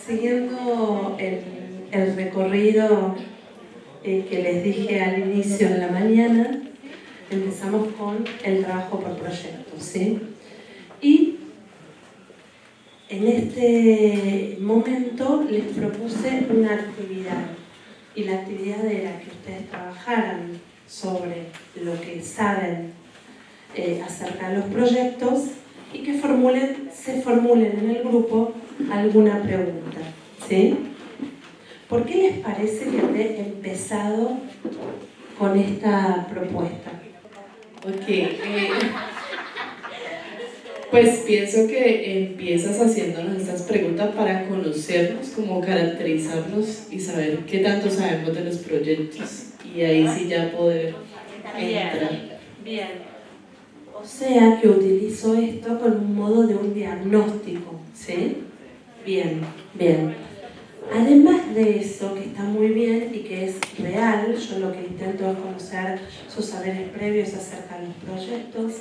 Siguiendo el recorrido que les dije al inicio de la mañana, empezamos con el trabajo por proyectos, ¿sí? Y en este momento les propuse una actividad, y la actividad era que ustedes trabajaran sobre lo que saben acerca de los proyectos y que se formulen en el grupo alguna pregunta, ¿sí? ¿Por qué les parece que he empezado con esta propuesta? Ok, pues pienso que empiezas haciéndonos estas preguntas para conocernos, como caracterizarnos y saber qué tanto sabemos de los proyectos y ahí sí ya poder entrar. Bien. O sea que utilizo esto con un modo de un diagnóstico, ¿sí? Bien, bien. Además de eso, que está muy bien y que es real, yo lo que intento es conocer sus saberes previos acerca de los proyectos.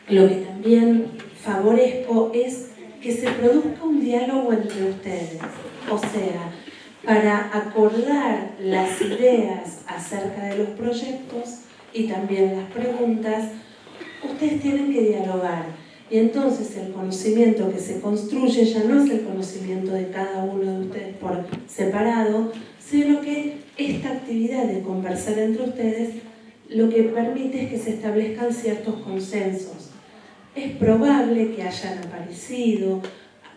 Lo que también favorezco es que se produzca un diálogo entre ustedes. O sea, para acordar las ideas acerca de los proyectos y también las preguntas, ustedes tienen que dialogar. Y entonces el conocimiento que se construye ya no es el conocimiento de cada uno de ustedes por separado, sino que esta actividad de conversar entre ustedes lo que permite es que se establezcan ciertos consensos. Es probable que hayan aparecido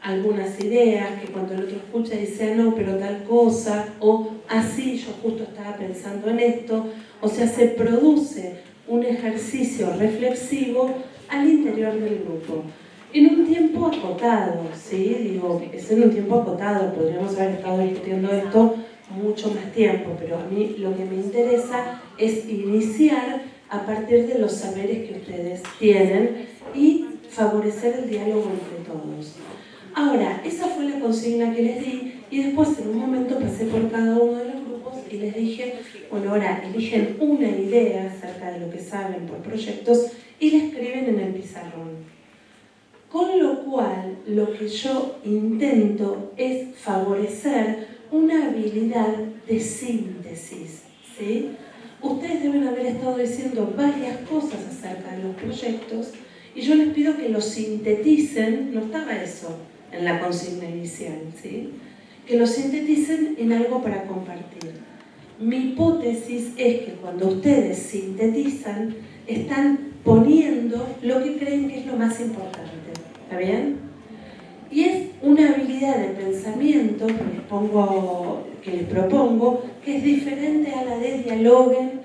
algunas ideas que cuando el otro escucha dice, no, pero tal cosa, o así, yo justo estaba pensando en esto. O sea, se produce un ejercicio reflexivo al interior del grupo. En un tiempo acotado, ¿sí? Digo, es en un tiempo acotado, podríamos haber estado discutiendo esto mucho más tiempo, pero a mí lo que me interesa es iniciar a partir de los saberes que ustedes tienen y favorecer el diálogo entre todos. Ahora, esa fue la consigna que les di y después en un momento pasé por cada uno de los grupos y les dije, bueno, ahora eligen una idea acerca de lo que saben por proyectos y la escriben en el pizarrón. Con lo cual, lo que yo intento es favorecer una habilidad de síntesis, ¿sí? Ustedes deben haber estado diciendo varias cosas acerca de los proyectos y yo les pido que lo sinteticen, no estaba eso en la consigna inicial, ¿sí? Que lo sinteticen en algo para compartir. Mi hipótesis es que cuando ustedes sintetizan, están poniendo lo que creen que es lo más importante, ¿está bien? Y es una habilidad de pensamiento que les propongo, que es diferente a la de dialoguen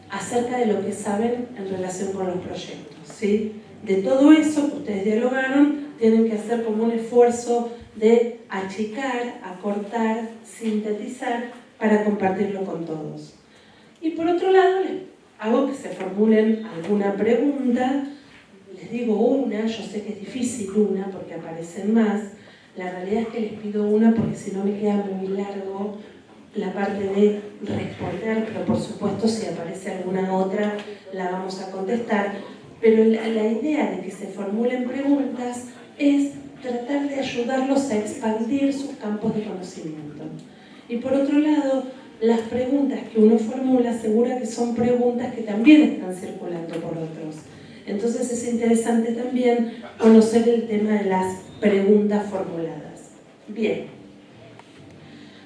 acerca de lo que saben en relación con los proyectos, ¿sí? De todo eso que ustedes dialogaron, tienen que hacer como un esfuerzo de achicar, acortar, sintetizar para compartirlo con todos. Y por otro lado, les hago que se formulen alguna pregunta. Les digo una, yo sé que es difícil una porque aparecen más. La realidad es que les pido una porque si no me queda muy largo la parte de responder, pero por supuesto si aparece alguna otra la vamos a contestar. Pero la idea de que se formulen preguntas es tratar de ayudarlos a expandir sus campos de conocimiento. Y por otro lado, las preguntas que uno formula asegura que son preguntas que también están circulando por otros. Entonces es interesante también conocer el tema de las preguntas formuladas. Bien.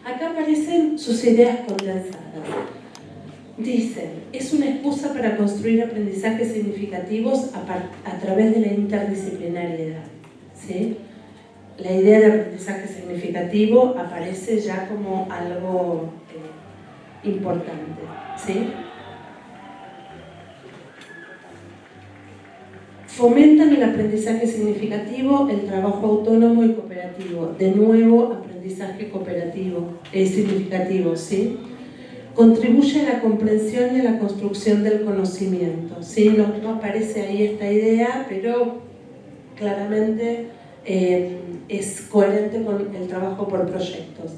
Acá aparecen sus ideas condensadas. Dicen, es una excusa para construir aprendizajes significativos a través de la interdisciplinariedad, ¿sí? La idea de aprendizaje significativo aparece ya como algo importante, ¿sí? Fomentan el aprendizaje significativo, el trabajo autónomo y cooperativo. De nuevo, aprendizaje significativo, ¿sí? Contribuye a la comprensión y a la construcción del conocimiento, ¿sí? No aparece ahí esta idea, pero claramente es coherente con el trabajo por proyectos.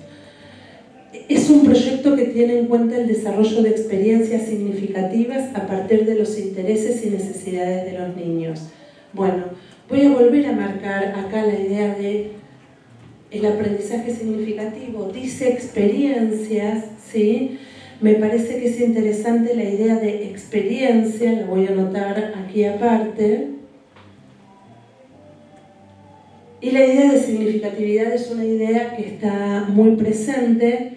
Es un proyecto que tiene en cuenta el desarrollo de experiencias significativas a partir de los intereses y necesidades de los niños. Bueno, voy a volver a marcar acá la idea de el aprendizaje significativo. Dice experiencias, ¿sí? Me parece que es interesante la idea de experiencia, la voy a anotar aquí aparte. Y la idea de significatividad es una idea que está muy presente.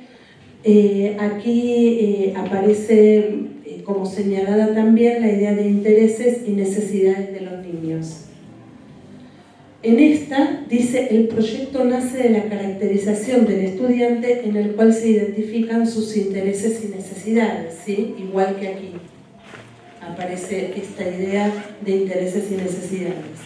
Aquí aparece como señalada también la idea de intereses y necesidades de los niños. En esta dice, el proyecto nace de la caracterización del estudiante en el cual se identifican sus intereses y necesidades, ¿sí? Igual que aquí aparece esta idea de intereses y necesidades.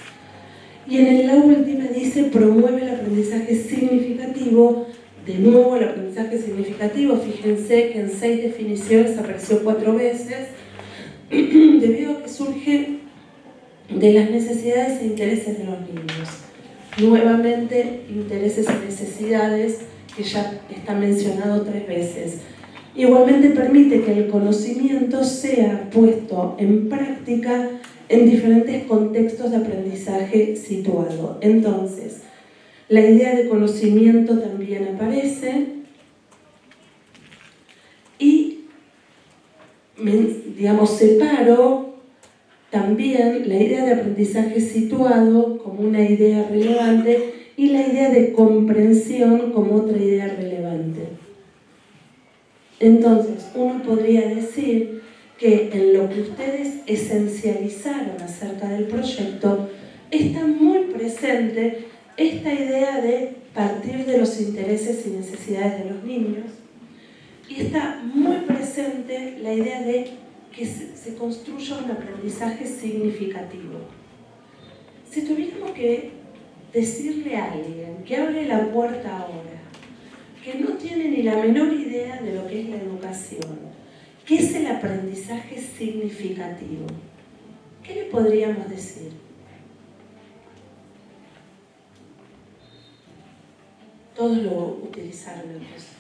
Y en la última dice, promueve el aprendizaje significativo. De nuevo, el aprendizaje significativo, fíjense que en 6 definiciones apareció 4 veces, debido a que surge de las necesidades e intereses de los niños. Nuevamente, intereses y necesidades, que ya está mencionado 3 veces. Igualmente permite que el conocimiento sea puesto en práctica en diferentes contextos de aprendizaje situado. Entonces, la idea de conocimiento también aparece y, digamos, separo también la idea de aprendizaje situado como una idea relevante y la idea de comprensión como otra idea relevante. Entonces, uno podría decir que en lo que ustedes esencializaron acerca del proyecto está muy presente esta idea de partir de los intereses y necesidades de los niños, y está muy presente la idea de que se construya un aprendizaje significativo. Si tuviéramos que decirle a alguien que abre la puerta ahora, que no tiene ni la menor idea de lo que es la educación, ¿qué es el aprendizaje significativo? ¿Qué le podríamos decir? Todos lo utilizaron entonces.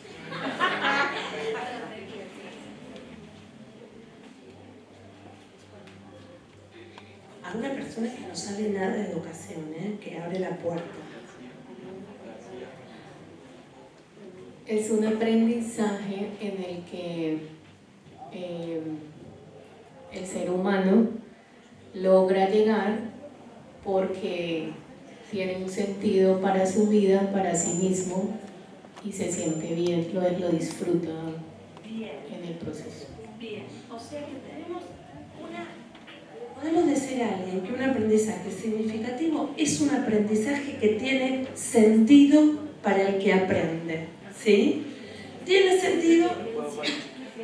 A una persona que no sabe nada de educación, que abre la puerta. Es un aprendizaje en el que el ser humano logra llegar porque tiene un sentido para su vida, para sí mismo, y se siente bien, lo disfruta en el proceso. Bien, o sea que podemos decir a alguien que un aprendizaje significativo es un aprendizaje que tiene sentido para el que aprende, ¿sí? Tiene sentido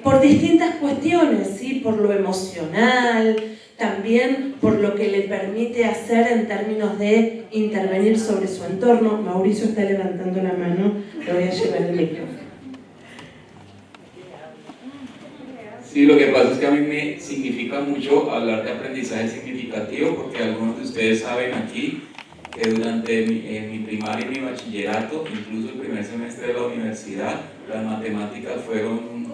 por distintas cuestiones, ¿sí? Por lo emocional, también por lo que le permite hacer en términos de intervenir sobre su entorno. Mauricio está levantando la mano, le voy a llevar el micrófono. Sí, lo que pasa es que a mí me significa mucho hablar de aprendizaje significativo, porque algunos de ustedes saben aquí que durante mi primaria y mi bachillerato, incluso el primer semestre de la universidad, las matemáticas fueron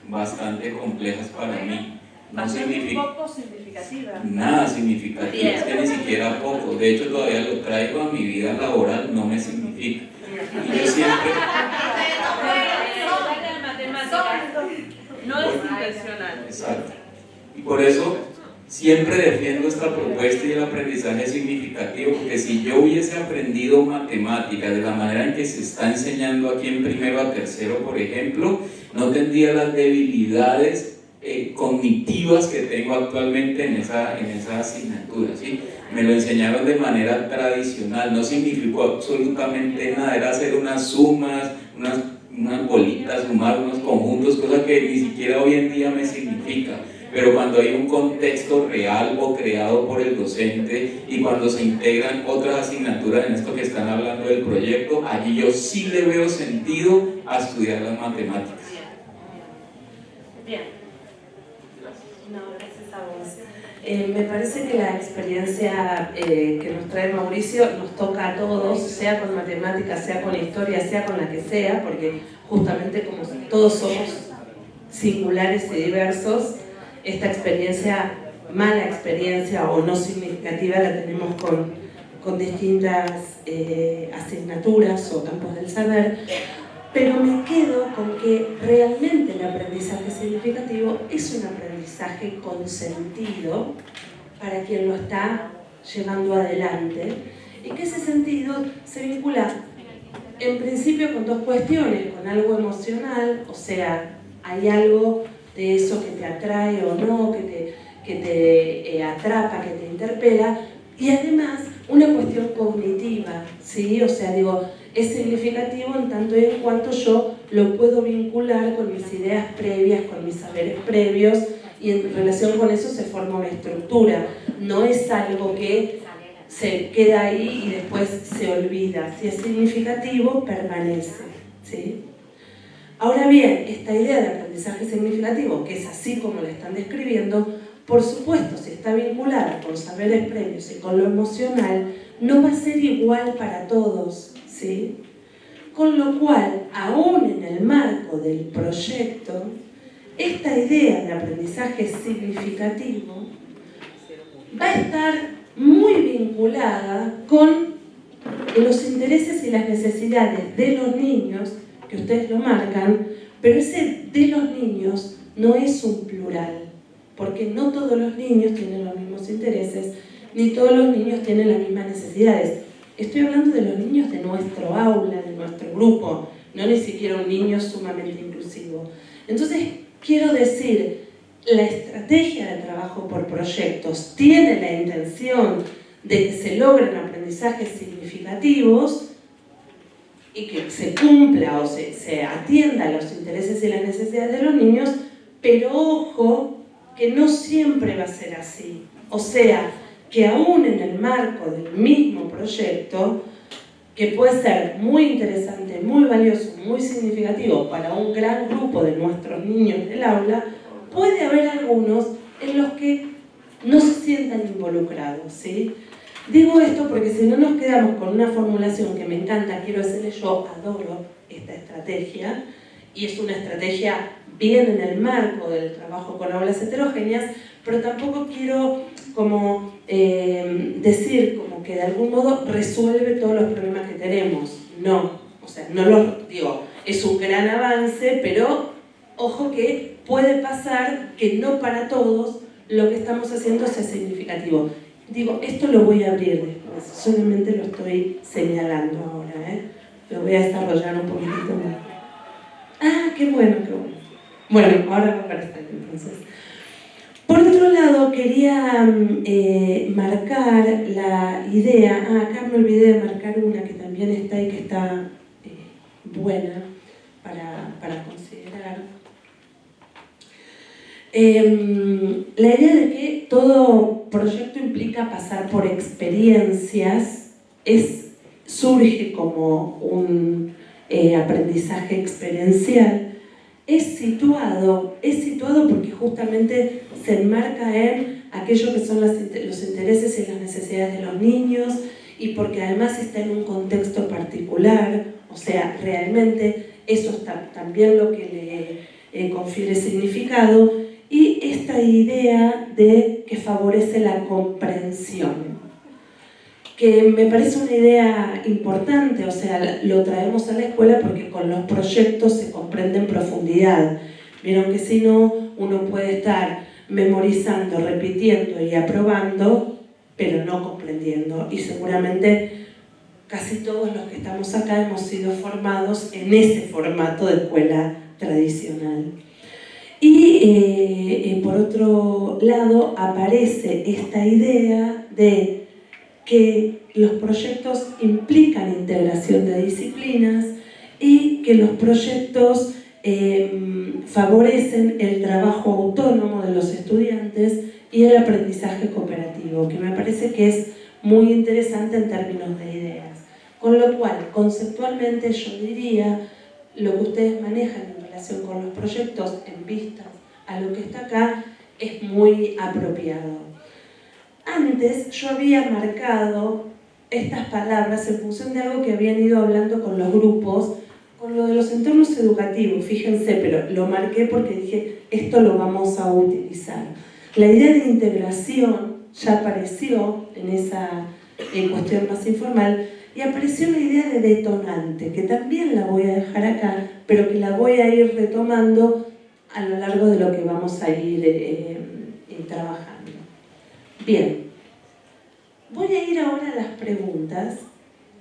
bastante complejas para mí. No significa poco significativa. nada significativo, es que ni siquiera poco. De hecho, todavía lo traigo a mi vida laboral, no me significa. Y yo siempre... No es intencional. Exacto. Y por eso siempre defiendo esta propuesta y el aprendizaje significativo, porque si yo hubiese aprendido matemáticas de la manera en que se está enseñando aquí en primero a tercero, por ejemplo, no tendría las debilidades cognitivas que tengo actualmente en esa asignatura, ¿sí? Me lo enseñaron de manera tradicional, no significó absolutamente nada, era hacer unas sumas, unas bolitas, sumar unos conjuntos, cosa que ni siquiera hoy en día me significa. Pero cuando hay un contexto real o creado por el docente y cuando se integran otras asignaturas en esto que están hablando del proyecto, allí yo sí le veo sentido a estudiar las matemáticas. Bien. No, gracias a vos. Me parece que la experiencia que nos trae Mauricio nos toca a todos, sea con matemáticas, sea con historia, sea con la que sea, porque justamente como todos somos singulares y diversos, esta experiencia mala experiencia o no significativa la tenemos con distintas asignaturas o campos del saber, pero me quedo con que realmente el aprendizaje significativo es un aprendizaje con sentido para quien lo está llevando adelante, y que ese sentido se vincula en principio con dos cuestiones, con algo emocional, o sea, hay algo de eso que te atrae o no, que te atrapa, que te interpela, y además una cuestión cognitiva, ¿sí? O sea, digo, es significativo en tanto y en cuanto yo lo puedo vincular con mis ideas previas, con mis saberes previos, y en relación con eso se forma una estructura. No es algo que se queda ahí y después se olvida. Si es significativo, permanece, ¿sí? Ahora bien, esta idea de aprendizaje significativo, que es así como la están describiendo, por supuesto, si está vinculada con saberes previos y con lo emocional, no va a ser igual para todos, ¿sí? Con lo cual, aún en el marco del proyecto, esta idea de aprendizaje significativo va a estar muy vinculada con los intereses y las necesidades de los niños, que ustedes lo marcan, pero ese de los niños no es un plural, porque no todos los niños tienen los mismos intereses, ni todos los niños tienen las mismas necesidades. Estoy hablando de los niños de nuestro aula, de nuestro grupo, no ni siquiera un niño sumamente inclusivo. Entonces, quiero decir, la estrategia de trabajo por proyectos tiene la intención de que se logren aprendizajes significativos y que se cumpla o se atienda a los intereses y las necesidades de los niños, pero ojo, que no siempre va a ser así. O sea, que aún en el marco del mismo proyecto, que puede ser muy interesante, muy valioso, muy significativo para un gran grupo de nuestros niños del aula, puede haber algunos en los que no se sientan involucrados, ¿sí? Digo esto porque si no nos quedamos con una formulación que me encanta, quiero decirle, yo adoro esta estrategia, y es una estrategia bien en el marco del trabajo con aulas heterogéneas, pero tampoco quiero como decir como que de algún modo resuelve todos los problemas que tenemos. No, o sea, no lo digo, es un gran avance, pero ojo que puede pasar que no para todos lo que estamos haciendo sea significativo. Digo, esto lo voy a abrir después, solamente lo estoy señalando ahora, lo voy a desarrollar un poquitito más. Ah, qué bueno, qué bueno. Bueno, ahora va a aparecer entonces. Por otro lado, quería marcar la idea, acá me olvidé de marcar una que también está y que está buena para considerar. La idea de que todo proyecto implica pasar por experiencias surge como un aprendizaje experiencial. Es situado porque justamente se enmarca en aquello que son los intereses y las necesidades de los niños, y porque además está en un contexto particular, o sea, realmente eso es también lo que le confiere significado, y esta idea de que favorece la comprensión, que me parece una idea importante, o sea, lo traemos a la escuela porque con los proyectos se comprende en profundidad. Vieron que si no, uno puede estar memorizando, repitiendo y aprobando, pero no comprendiendo. Y seguramente casi todos los que estamos acá hemos sido formados en ese formato de escuela tradicional. Y por otro lado aparece esta idea de que los proyectos implican integración de disciplinas y que los proyectos favorecen el trabajo autónomo de los estudiantes y el aprendizaje cooperativo, que me parece que es muy interesante en términos de ideas. Con lo cual, conceptualmente yo diría, lo que ustedes manejan en relación con los proyectos en vistas a lo que está acá es muy apropiado. Antes yo había marcado estas palabras en función de algo que habían ido hablando con los grupos, con lo de los entornos educativos, fíjense, pero lo marqué porque dije, esto lo vamos a utilizar. La idea de integración ya apareció en esa cuestión más informal y apareció la idea de detonante, que también la voy a dejar acá, pero que la voy a ir retomando a lo largo de lo que vamos a ir trabajando. Bien, voy a ir ahora a las preguntas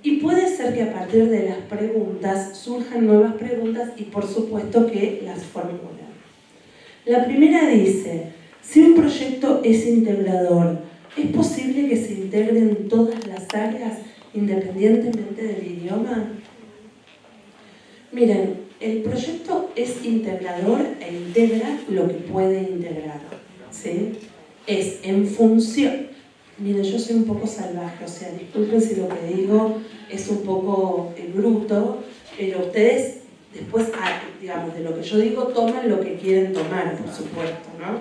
y puede ser que a partir de las preguntas surjan nuevas preguntas y por supuesto que las formulan. La primera dice, si un proyecto es integrador, ¿es posible que se integren todas las áreas independientemente del idioma? Miren, el proyecto es integrador e integra lo que puede integrar, ¿sí? Es en función. Miren, yo soy un poco salvaje, o sea, disculpen si lo que digo es un poco bruto, pero ustedes después, digamos, de lo que yo digo, toman lo que quieren tomar, por supuesto, ¿no?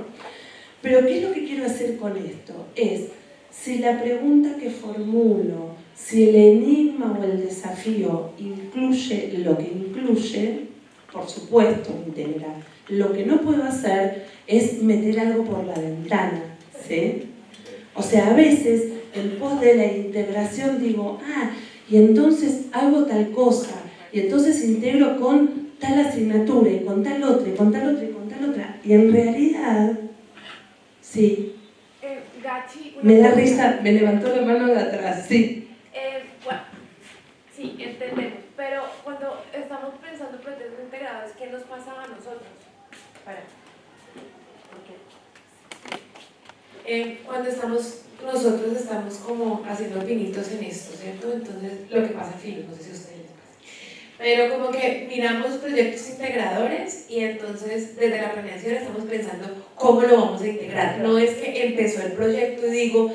Pero ¿qué es lo que quiero hacer con esto? Es, si la pregunta que formulo, si el enigma o el desafío incluye lo que incluye, por supuesto, integrar. Lo que no puedo hacer es meter algo por la ventana, ¿sí? O sea, a veces, en pos de la integración, digo, y entonces hago tal cosa, y entonces integro con tal asignatura, y con tal otra, y con tal otra, y con tal otra. Y en realidad, sí. Gachi, Me da risa, me levantó la mano de atrás, sí. Bueno, sí, entendemos, pero cuando estamos pensando en proyectos integrados, ¿qué nos pasa a nosotros? Cuando nosotros estamos como haciendo pinitos en esto, ¿cierto? Entonces, lo que pasa, Filo, no sé si a ustedes les pasa, pero como que miramos proyectos integradores y entonces desde la planeación estamos pensando cómo lo vamos a integrar. No es que empezó el proyecto y digo,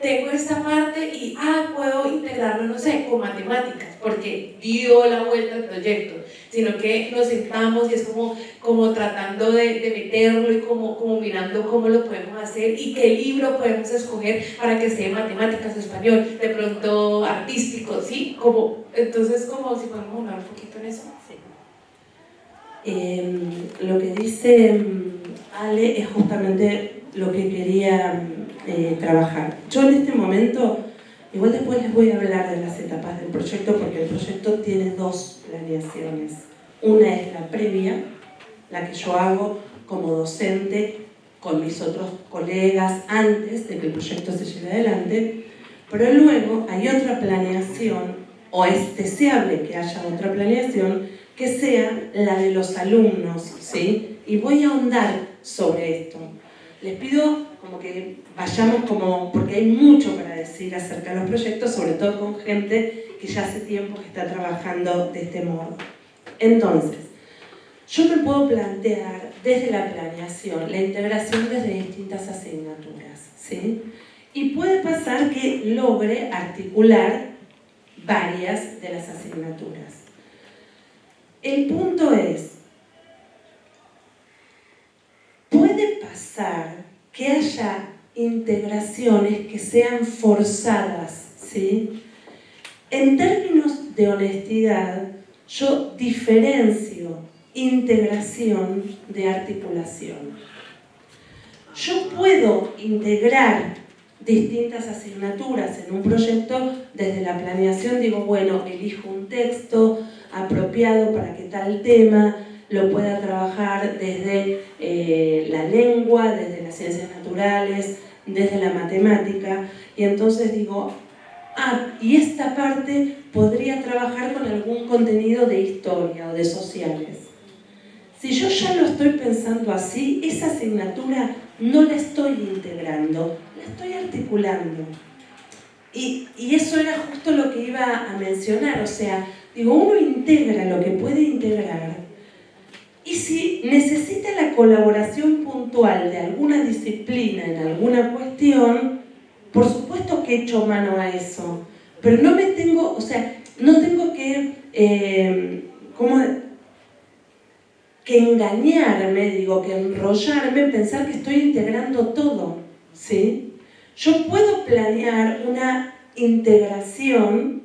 tengo esta parte y puedo integrarlo, no sé, con matemáticas, porque dio la vuelta al proyecto, sino que nos sentamos y es como tratando de meterlo y como mirando cómo lo podemos hacer y qué libro podemos escoger para que sea matemáticas o español, de pronto artístico, ¿sí? Entonces, como si podemos hablar un poquito en eso. Sí. Lo que dice Ale es justamente lo que quería trabajar. Yo en este momento, igual después les voy a hablar de las etapas del proyecto, porque el proyecto tiene dos planeaciones. Una es la previa, la que yo hago como docente con mis otros colegas antes de que el proyecto se lleve adelante, pero luego hay otra planeación, o es deseable que haya otra planeación, que sea la de los alumnos, ¿sí? Y voy a ahondar sobre esto. Les pido como que vayamos porque hay mucho para decir acerca de los proyectos, sobre todo con gente que ya hace tiempo que está trabajando de este modo. Entonces, yo me puedo plantear desde la planeación, la integración desde distintas asignaturas, ¿sí? Y puede pasar que logre articular varias de las asignaturas. El punto es, puede pasar que haya integraciones que sean forzadas, ¿sí? En términos de honestidad, yo diferencio integración de articulación. Yo puedo integrar distintas asignaturas en un proyecto desde la planeación, digo, bueno, elijo un texto apropiado para que tal tema lo pueda trabajar desde la lengua, desde las ciencias naturales, desde la matemática, y entonces digo, y esta parte podría trabajar con algún contenido de historia o de sociales. Si yo ya lo estoy pensando así, esa asignatura no la estoy integrando, la estoy articulando. Y eso era justo lo que iba a mencionar, o sea, digo, uno integra lo que puede integrar, y si necesita la colaboración puntual de alguna disciplina en alguna cuestión, por supuesto que echo mano a eso, pero no tengo que engañarme, que enrollarme en pensar que estoy integrando todo, ¿sí? Yo puedo planear una integración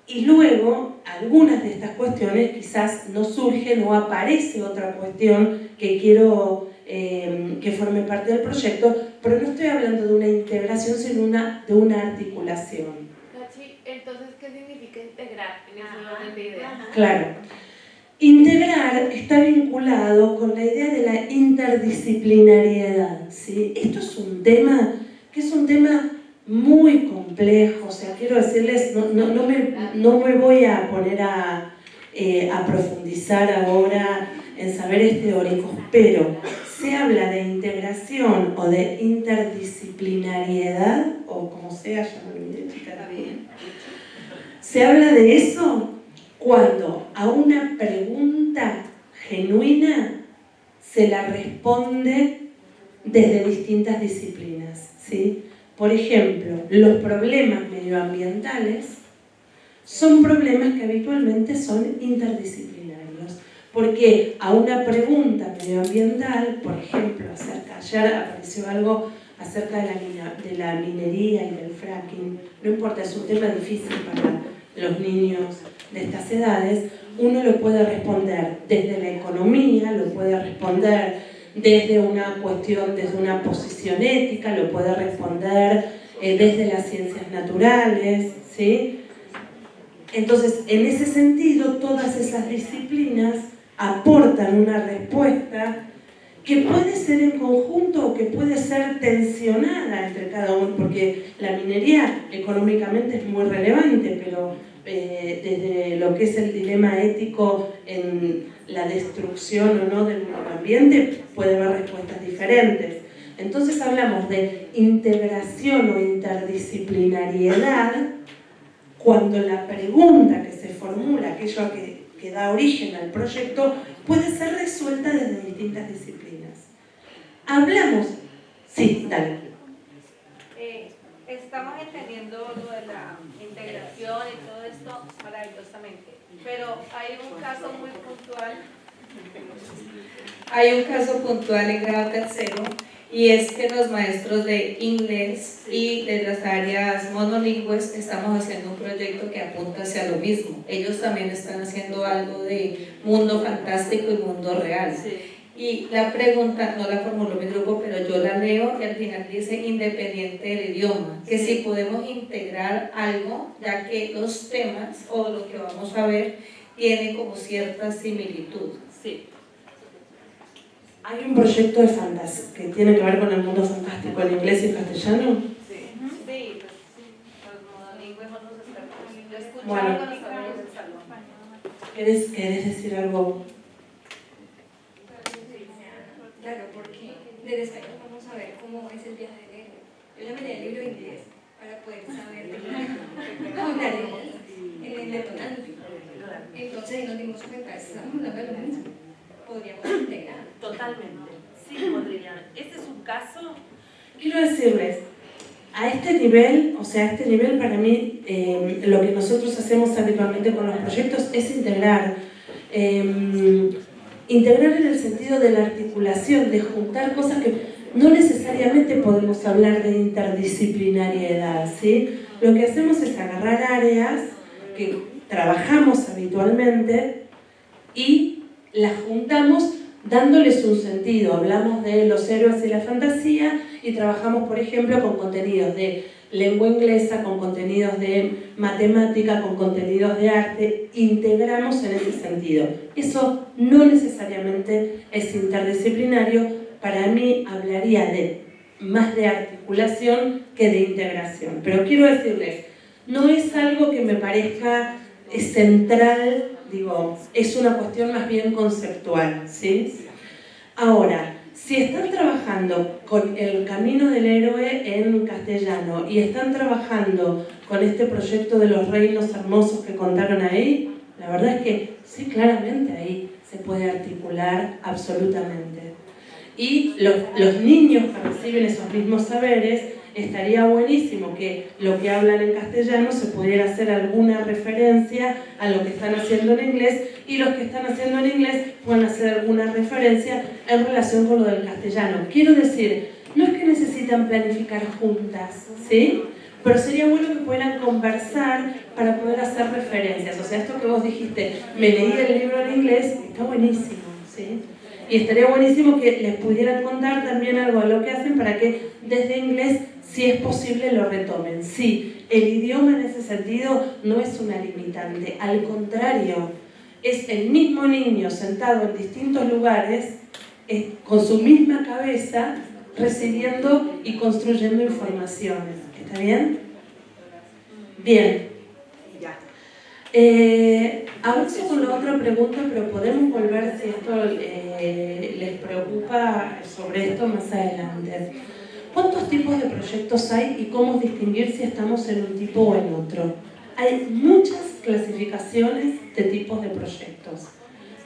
y luego algunas de estas cuestiones quizás no surgen o aparece otra cuestión que quiero que forme parte del proyecto, pero no estoy hablando de una integración, sino de una articulación. Entonces, ¿qué significa integrar en ese orden de ideas? Claro. Integrar está vinculado con la idea de la interdisciplinariedad, ¿sí? Esto es un tema que es un tema muy complejo, o sea, quiero decirles, no me voy a poner a profundizar ahora en saberes teóricos, pero se habla de integración o de interdisciplinariedad, o como sea, ya me olvidé, chicas. Se habla de eso cuando a una pregunta genuina se la responde desde distintas disciplinas, ¿sí? Por ejemplo, los problemas medioambientales son problemas que habitualmente son interdisciplinarios, porque a una pregunta medioambiental, por ejemplo, ayer apareció algo acerca de la minería y del fracking, no importa, es un tema difícil para los niños de estas edades, uno lo puede responder desde la economía, lo puede responder desde una cuestión, desde una posición ética, lo puede responder desde las ciencias naturales, ¿sí? Entonces, en ese sentido, todas esas disciplinas aportan una respuesta que puede ser en conjunto o que puede ser tensionada entre cada uno, porque la minería económicamente es muy relevante, pero desde lo que es el dilema ético en la destrucción o no del medio ambiente puede haber respuestas diferentes. Entonces hablamos de integración o interdisciplinariedad cuando la pregunta que se formula, aquello que da origen al proyecto, puede ser resuelta desde distintas disciplinas. Hablamos... Sí, dale. Estamos entendiendo lo de la integración y todo esto maravillosamente, pero hay un caso muy puntual. Hay un caso puntual en grado tercero, y es que los maestros de inglés y de las áreas monolingües estamos haciendo un proyecto que apunta hacia lo mismo. Ellos también están haciendo algo de mundo fantástico y mundo real. Sí. Y la pregunta no la formuló mi grupo, pero yo la leo y al final dice independiente del idioma, que si podemos integrar algo, ya que los temas o lo que vamos a ver tiene como cierta similitud. Sí. Hay un proyecto de fantasía que tiene que ver con el mundo fantástico en inglés y castellano. Sí, sí, los monolingües no nos están poniendo a escuchar Bueno. con los amigos del salón. ¿Querés decir algo? Claro, porque desde España vamos a ver cómo es el viaje del héroe. Yo ya me leí el libro de inglés para poder saber hablar en el detonante. Entonces ahí nos dimos cuenta, estamos hablando de lo mismo. Podríamos integrar. Totalmente. Sí, podrían. Este es un caso. Quiero decirles, a este nivel, o sea, a este nivel para mí, lo que nosotros hacemos habitualmente con los proyectos es integrar. Integrar en el sentido de la articulación, de juntar cosas que no necesariamente podemos hablar de interdisciplinariedad, ¿sí? Lo que hacemos es agarrar áreas que trabajamos habitualmente y las juntamos dándoles un sentido. Hablamos de los héroes y la fantasía y trabajamos, por ejemplo, con contenidos de lengua inglesa, con contenidos de matemática, con contenidos de arte, integramos en ese sentido. Eso no necesariamente es interdisciplinario, para mí hablaría más de articulación que de integración. Pero quiero decirles, no es algo que me parezca central, digo, es una cuestión más bien conceptual, ¿sí? Ahora, si están trabajando con el camino del héroe en castellano y están trabajando con este proyecto de los reinos hermosos que contaron ahí, la verdad es que sí, claramente ahí se puede articular absolutamente. Y los niños que reciben esos mismos saberes, estaría buenísimo que lo que hablan en castellano se pudiera hacer alguna referencia a lo que están haciendo en inglés y los que están haciendo en inglés puedan hacer alguna referencia en relación con lo del castellano. Quiero decir, no es que necesitan planificar juntas, ¿sí? Pero sería bueno que pudieran conversar para poder hacer referencias. O sea, esto que vos dijiste, me leí el libro en inglés, está buenísimo, ¿sí? Y estaría buenísimo que les pudieran contar también algo de lo que hacen para que desde inglés, si es posible, lo retomen. Sí, el idioma en ese sentido no es una limitante, al contrario, es el mismo niño sentado en distintos lugares, con su misma cabeza, recibiendo y construyendo informaciones. ¿Está bien? Bien. Avanzo con la otra pregunta, pero podemos volver si esto les preocupa sobre esto más adelante. ¿Cuántos tipos de proyectos hay y cómo distinguir si estamos en un tipo o en otro? Hay muchas clasificaciones de tipos de proyectos.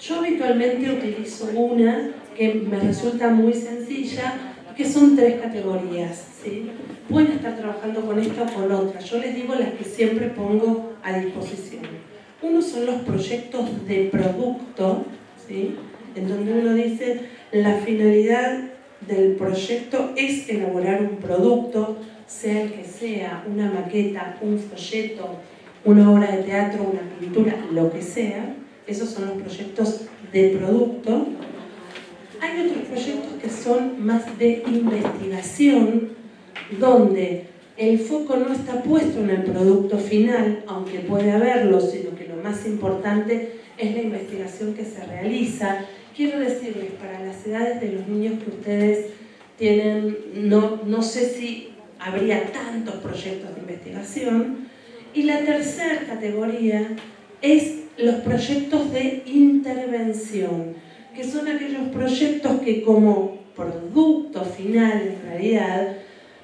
Yo habitualmente utilizo una que me resulta muy sencilla, que son 3 categorías, ¿sí? Pueden estar trabajando con esta o con otra. Yo les digo las que siempre pongo a disposición. Uno son los proyectos de producto, ¿sí? En donde uno dice la finalidad del proyecto es elaborar un producto, sea el que sea, una maqueta, un folleto, una obra de teatro, una pintura, lo que sea. Esos son los proyectos de producto. Hay otros proyectos que son más de investigación, donde el foco no está puesto en el producto final, aunque puede haberlo, sino que lo más importante es la investigación que se realiza. Quiero decirles, para las edades de los niños que ustedes tienen, no sé si habría tantos proyectos de investigación. Y la tercera categoría es los proyectos de intervención, que son aquellos proyectos que como producto final, en realidad,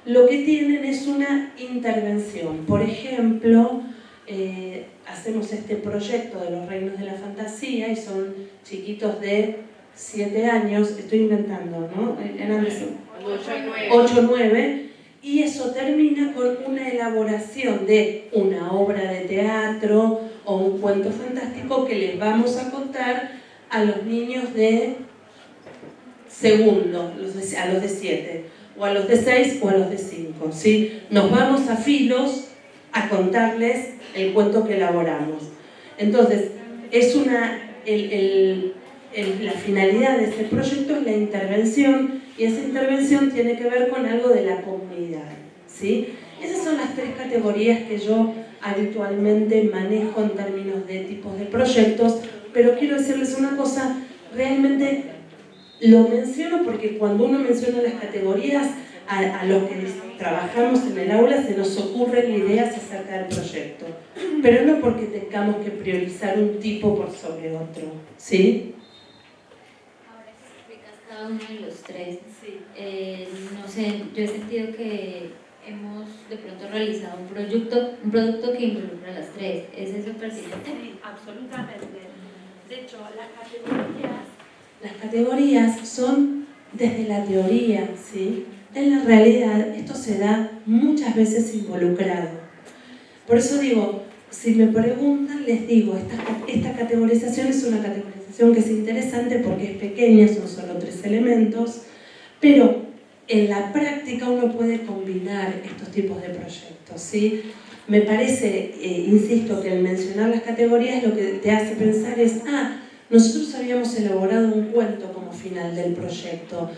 lo que tienen es una intervención. Por ejemplo, hacemos este proyecto de los reinos de la fantasía y son chiquitos de 7 años, estoy inventando, ¿no? Eran 8 o 9, y eso termina con una elaboración de una obra de teatro o un cuento fantástico que les vamos a contar a los niños de segundo, a los de 7, o a los de 6 o a los de 5, ¿sí? Nos vamos a filos a contarles el cuento que elaboramos. Entonces, es la finalidad de este proyecto es la intervención, y esa intervención tiene que ver con algo de la comunidad, ¿sí? Esas son las 3 categorías que yo habitualmente manejo en términos de tipos de proyectos, pero quiero decirles una cosa, realmente lo menciono porque cuando uno menciona las categorías, a los que trabajamos en el aula se nos ocurren ideas acerca del proyecto, pero no porque tengamos que priorizar un tipo por sobre otro, ¿sí? Ahora que explicas cada uno de los 3, no sé, yo he sentido que hemos de pronto realizado un producto que involucra a las 3. ¿Es eso pertinente? Sí, absolutamente. De hecho, las categorías son desde la teoría, ¿sí? En la realidad esto se da muchas veces involucrado. Por eso digo, si me preguntan, les digo, esta categorización es una categorización que es interesante porque es pequeña, son solo 3 elementos, pero en la práctica uno puede combinar estos tipos de proyectos, ¿sí? Me parece, insisto, que el mencionar las categorías lo que te hace pensar es, nosotros habíamos elaborado un cuento como final del proyecto,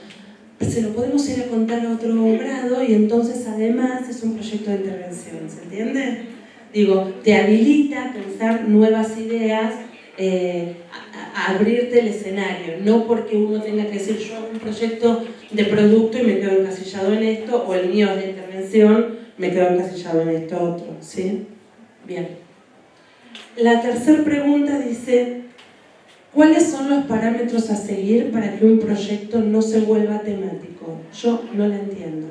se lo podemos ir a contar a otro grado y entonces además es un proyecto de intervención, ¿se entiende? Digo, te habilita a pensar nuevas ideas, a abrirte el escenario, no porque uno tenga que decir yo hago un proyecto de producto y me quedo encasillado en esto, o el mío es de intervención, me quedo encasillado en esto otro, ¿sí? Bien. La tercera pregunta dice, ¿cuáles son los parámetros a seguir para que un proyecto no se vuelva temático? Yo no la entiendo.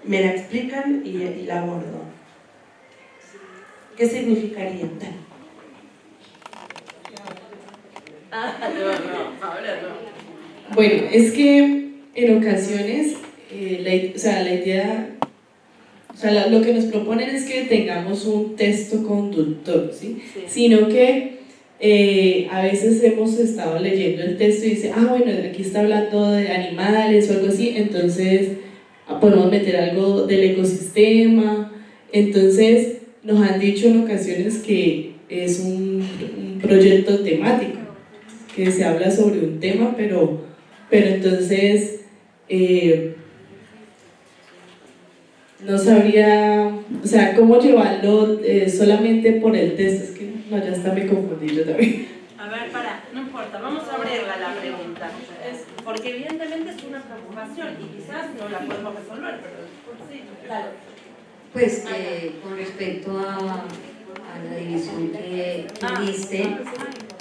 Me la explican y la abordo. ¿Qué significaría? Bueno, es que en ocasiones la idea, lo que nos proponen es que tengamos un texto conductor, ¿sí? Sino que a veces hemos estado leyendo el texto y dice, bueno, aquí está hablando de animales o algo así, entonces podemos meter algo del ecosistema. Entonces nos han dicho en ocasiones que es un proyecto temático, que se habla sobre un tema, pero pero entonces no sabría, o sea, cómo llevarlo solamente por el texto. Es que no, ya está, me confundí yo también. A ver, no importa, vamos a abrirla la pregunta. Porque evidentemente es una preocupación y quizás no la podemos resolver, pero sí, claro. Pues con respecto a la división que diste,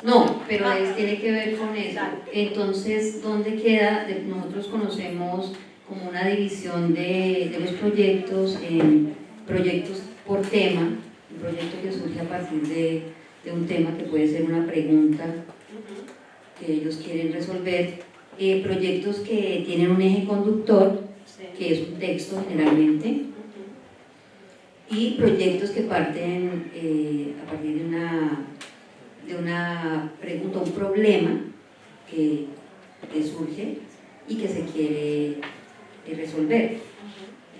no, pero tiene que ver con eso. Entonces, ¿dónde queda? Nosotros conocemos como una división de los proyectos en proyectos por tema, un proyecto que surge a partir de un tema que puede ser una pregunta que ellos quieren resolver, proyectos que tienen un eje conductor, que es un texto generalmente, y proyectos que parten a partir de una pregunta, un problema que surge y que se quiere resolver.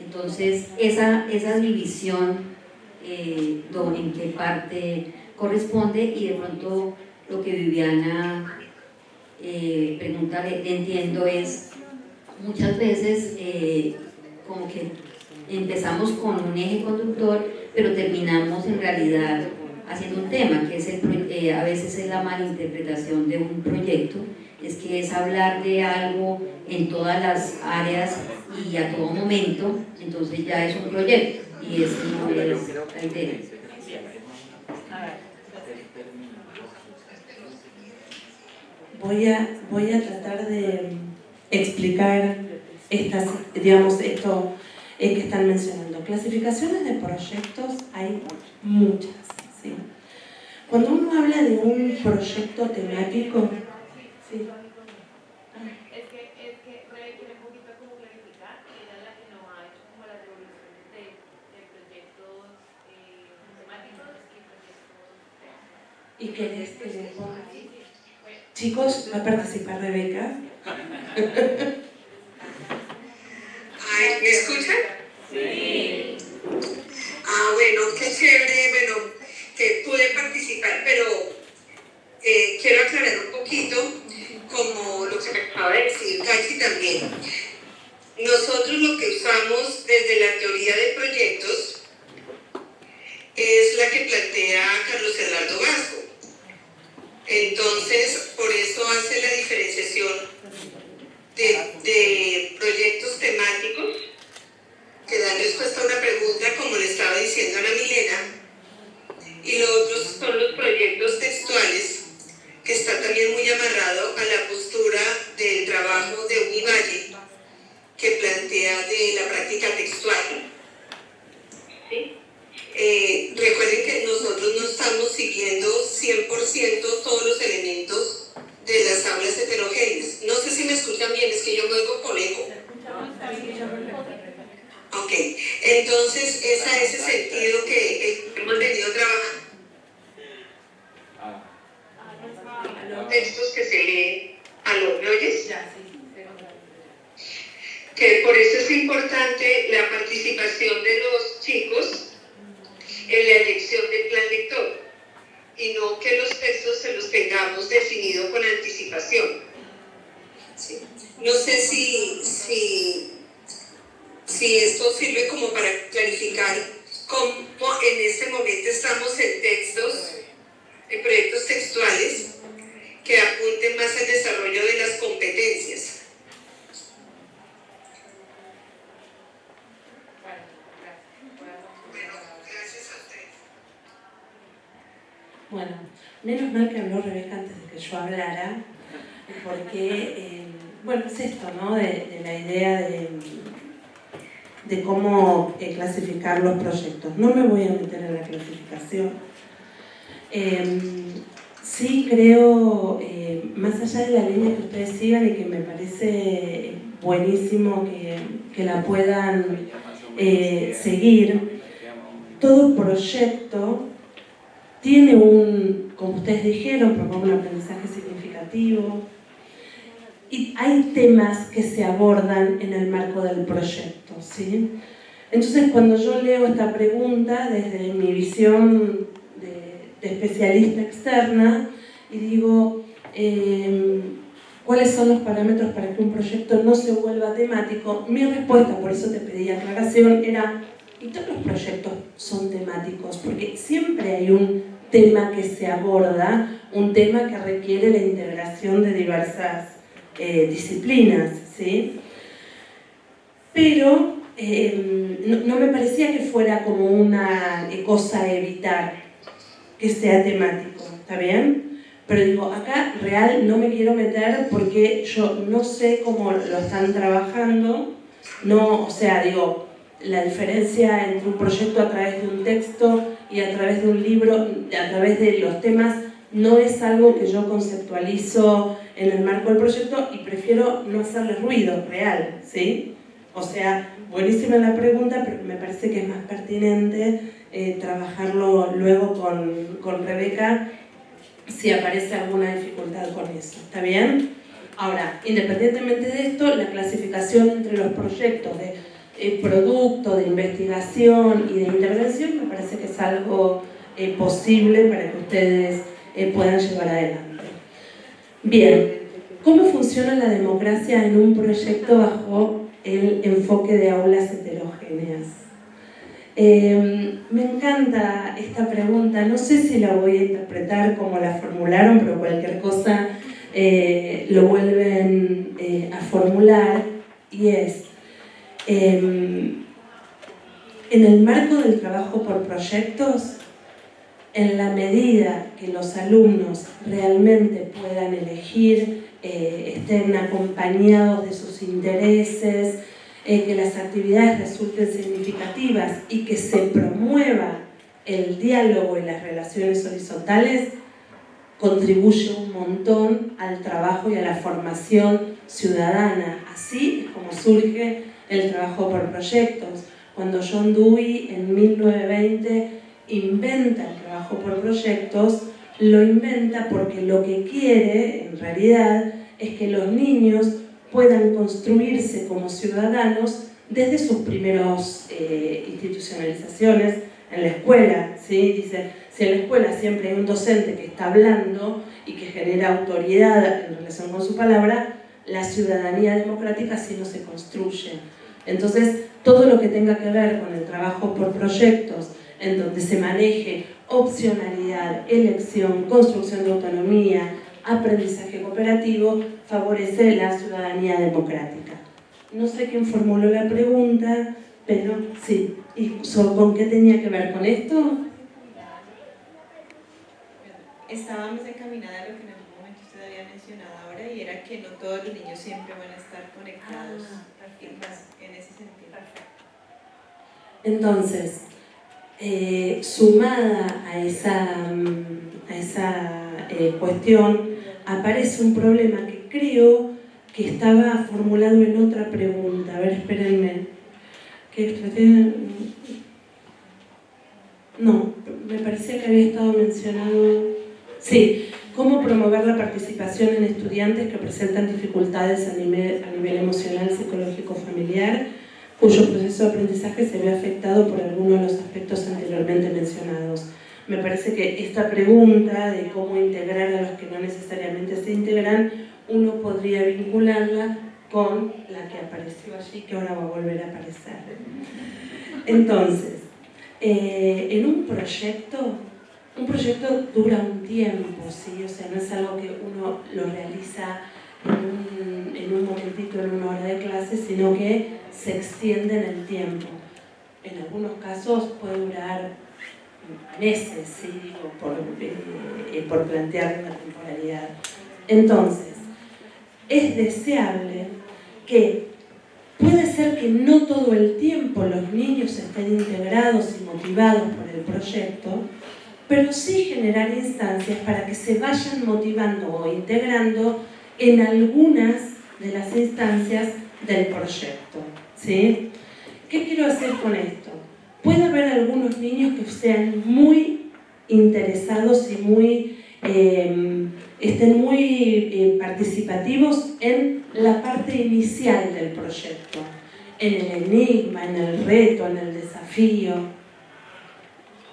Entonces, esa división en qué parte corresponde, y de pronto lo que Viviana pregunta, le entiendo, es muchas veces como que empezamos con un eje conductor, pero terminamos en realidad haciendo un tema, que es a veces es la malinterpretación de un proyecto, es que es hablar de algo en todas las áreas y a todo momento, entonces ya es un proyecto, y esa no es la idea. Voy a tratar de explicar esto que están mencionando. Clasificaciones de proyectos hay muchas, ¿sí? Cuando uno habla de un proyecto temático, ¿sí? Es que Rey quiere un poquito como clarificar, era la que nos ha hecho como las revoluciones de proyectos temáticos y proyectos. ¿Y querés que les ponga aquí? Chicos, ¿va a participar Rebeca? Ay, ¿me escuchan? Sí. Ah, bueno, qué chévere, bueno, que pude participar, pero quiero aclarar un poquito, como lo que me acaba de decir Cachi también. Nosotros lo que usamos desde la teoría de proyectos es la que plantea Carlos Eduardo Gasco. Entonces, por eso hace la diferenciación de proyectos temáticos que dan respuesta a una pregunta, como le estaba diciendo a Ana Milena, y los otros son los proyectos textuales, que está también muy amarrado a la postura del trabajo de Univalle, que plantea de la práctica textual. ¿Sí? Recuerden que nosotros no estamos siguiendo 100% todos los elementos de las aulas heterogéneas. No sé si me escuchan bien, es que yo me oigo con eco. Ok, entonces es a ese sentido que hemos venido trabajando. Los textos que se leen a los oyes. Que por eso es importante la participación de los chicos en la elección del plan lector, y no que los textos se los tengamos definido con anticipación. ¿Sí? No sé si esto sirve como para clarificar cómo en este momento estamos en proyectos textuales que apunten más al desarrollo de las competencias. Bueno, menos mal que habló Rebeca antes de que yo hablara, porque, bueno, es esto, ¿no? De la idea de cómo clasificar los proyectos. No me voy a meter en la clasificación. Sí creo, más allá de la línea que ustedes sigan y que me parece buenísimo que la puedan seguir, todo proyecto tiene como ustedes dijeron, propongo un aprendizaje significativo, y hay temas que se abordan en el marco del proyecto, ¿sí? Entonces, cuando yo leo esta pregunta desde mi visión de especialista externa, y digo, ¿Cuáles son los parámetros para que un proyecto no se vuelva temático? Mi respuesta, por eso te pedí aclaración, era, y todos los proyectos son temáticos, porque siempre hay un tema que se aborda, un tema que requiere la integración de diversas disciplinas, ¿sí? Pero no me parecía que fuera como una cosa a evitar que sea temático, ¿está bien? Pero digo, acá real no me quiero meter porque yo no sé cómo lo están trabajando, no, o sea, digo, la diferencia entre un proyecto a través de un texto y a través de un libro, a través de los temas, no es algo que yo conceptualizo en el marco del proyecto y prefiero no hacerle ruido real, ¿sí? O sea, buenísima la pregunta, pero me parece que es más pertinente trabajarlo luego con Rebeca si aparece alguna dificultad con eso, ¿está bien? Ahora, independientemente de esto, la clasificación entre los proyectos de producto, de investigación y de intervención me parece que es algo posible para que ustedes puedan llevar adelante. Bien, ¿cómo funciona la democracia en un proyecto bajo el enfoque de aulas heterogéneas? Me encanta esta pregunta, no sé si la voy a interpretar como la formularon, pero cualquier cosa lo vuelven a formular, y es, en el marco del trabajo por proyectos, en la medida que los alumnos realmente puedan elegir, estén acompañados de sus intereses, que las actividades resulten significativas y que se promueva el diálogo y las relaciones horizontales, contribuye un montón al trabajo y a la formación ciudadana. Así es como surge el trabajo por proyectos. Cuando John Dewey en 1920 inventa el trabajo por proyectos, lo inventa porque lo que quiere, en realidad, es que los niños puedan construirse como ciudadanos desde sus primeros institucionalizaciones en la escuela, ¿sí? Dice, si en la escuela siempre hay un docente que está hablando y que genera autoridad en relación con su palabra, la ciudadanía democrática así no se construye. Entonces, todo lo que tenga que ver con el trabajo por proyectos, en donde se maneje opcionalidad, elección, construcción de autonomía, aprendizaje cooperativo, favorece la ciudadanía democrática. No sé quién formuló la pregunta, pero sí. ¿Y con qué tenía que ver con esto? Estábamos encaminadas a lo que en algún momento usted había mencionado ahora, y era que no todos los niños siempre van a estar conectados en ese sentido. Entonces, sumada a esa cuestión, aparece un problema que creo que estaba formulado en otra pregunta. A ver, espérenme. No, me parecía que había estado mencionado... Sí, cómo promover la participación en estudiantes que presentan dificultades a nivel emocional, psicológico, familiar, cuyo proceso de aprendizaje se ve afectado por alguno de los aspectos anteriormente mencionados. Me parece que esta pregunta de cómo integrar a los que no necesariamente se integran, uno podría vincularla con la que apareció allí, que ahora va a volver a aparecer. Entonces, en un proyecto dura un tiempo, ¿sí? O sea, no es algo que uno lo realiza en un momentito, en una hora de clase, sino que se extiende en el tiempo. En algunos casos puede durar meses, ¿sí? O por plantear una temporalidad. Entonces, es deseable que puede ser que no todo el tiempo los niños estén integrados y motivados por el proyecto, pero sí generar instancias para que se vayan motivando o integrando en algunas de las instancias del proyecto, ¿sí? ¿Qué quiero hacer con esto? Puede haber algunos niños que sean muy interesados y estén muy participativos en la parte inicial del proyecto, en el enigma, en el reto, en el desafío.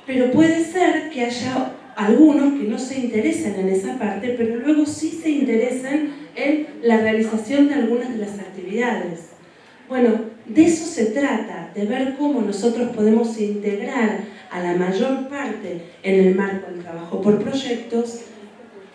Pero puede ser que haya algunos que no se interesen en esa parte, pero luego sí se interesen en la realización de algunas de las actividades. Bueno, de eso se trata, de ver cómo nosotros podemos integrar a la mayor parte en el marco del trabajo por proyectos,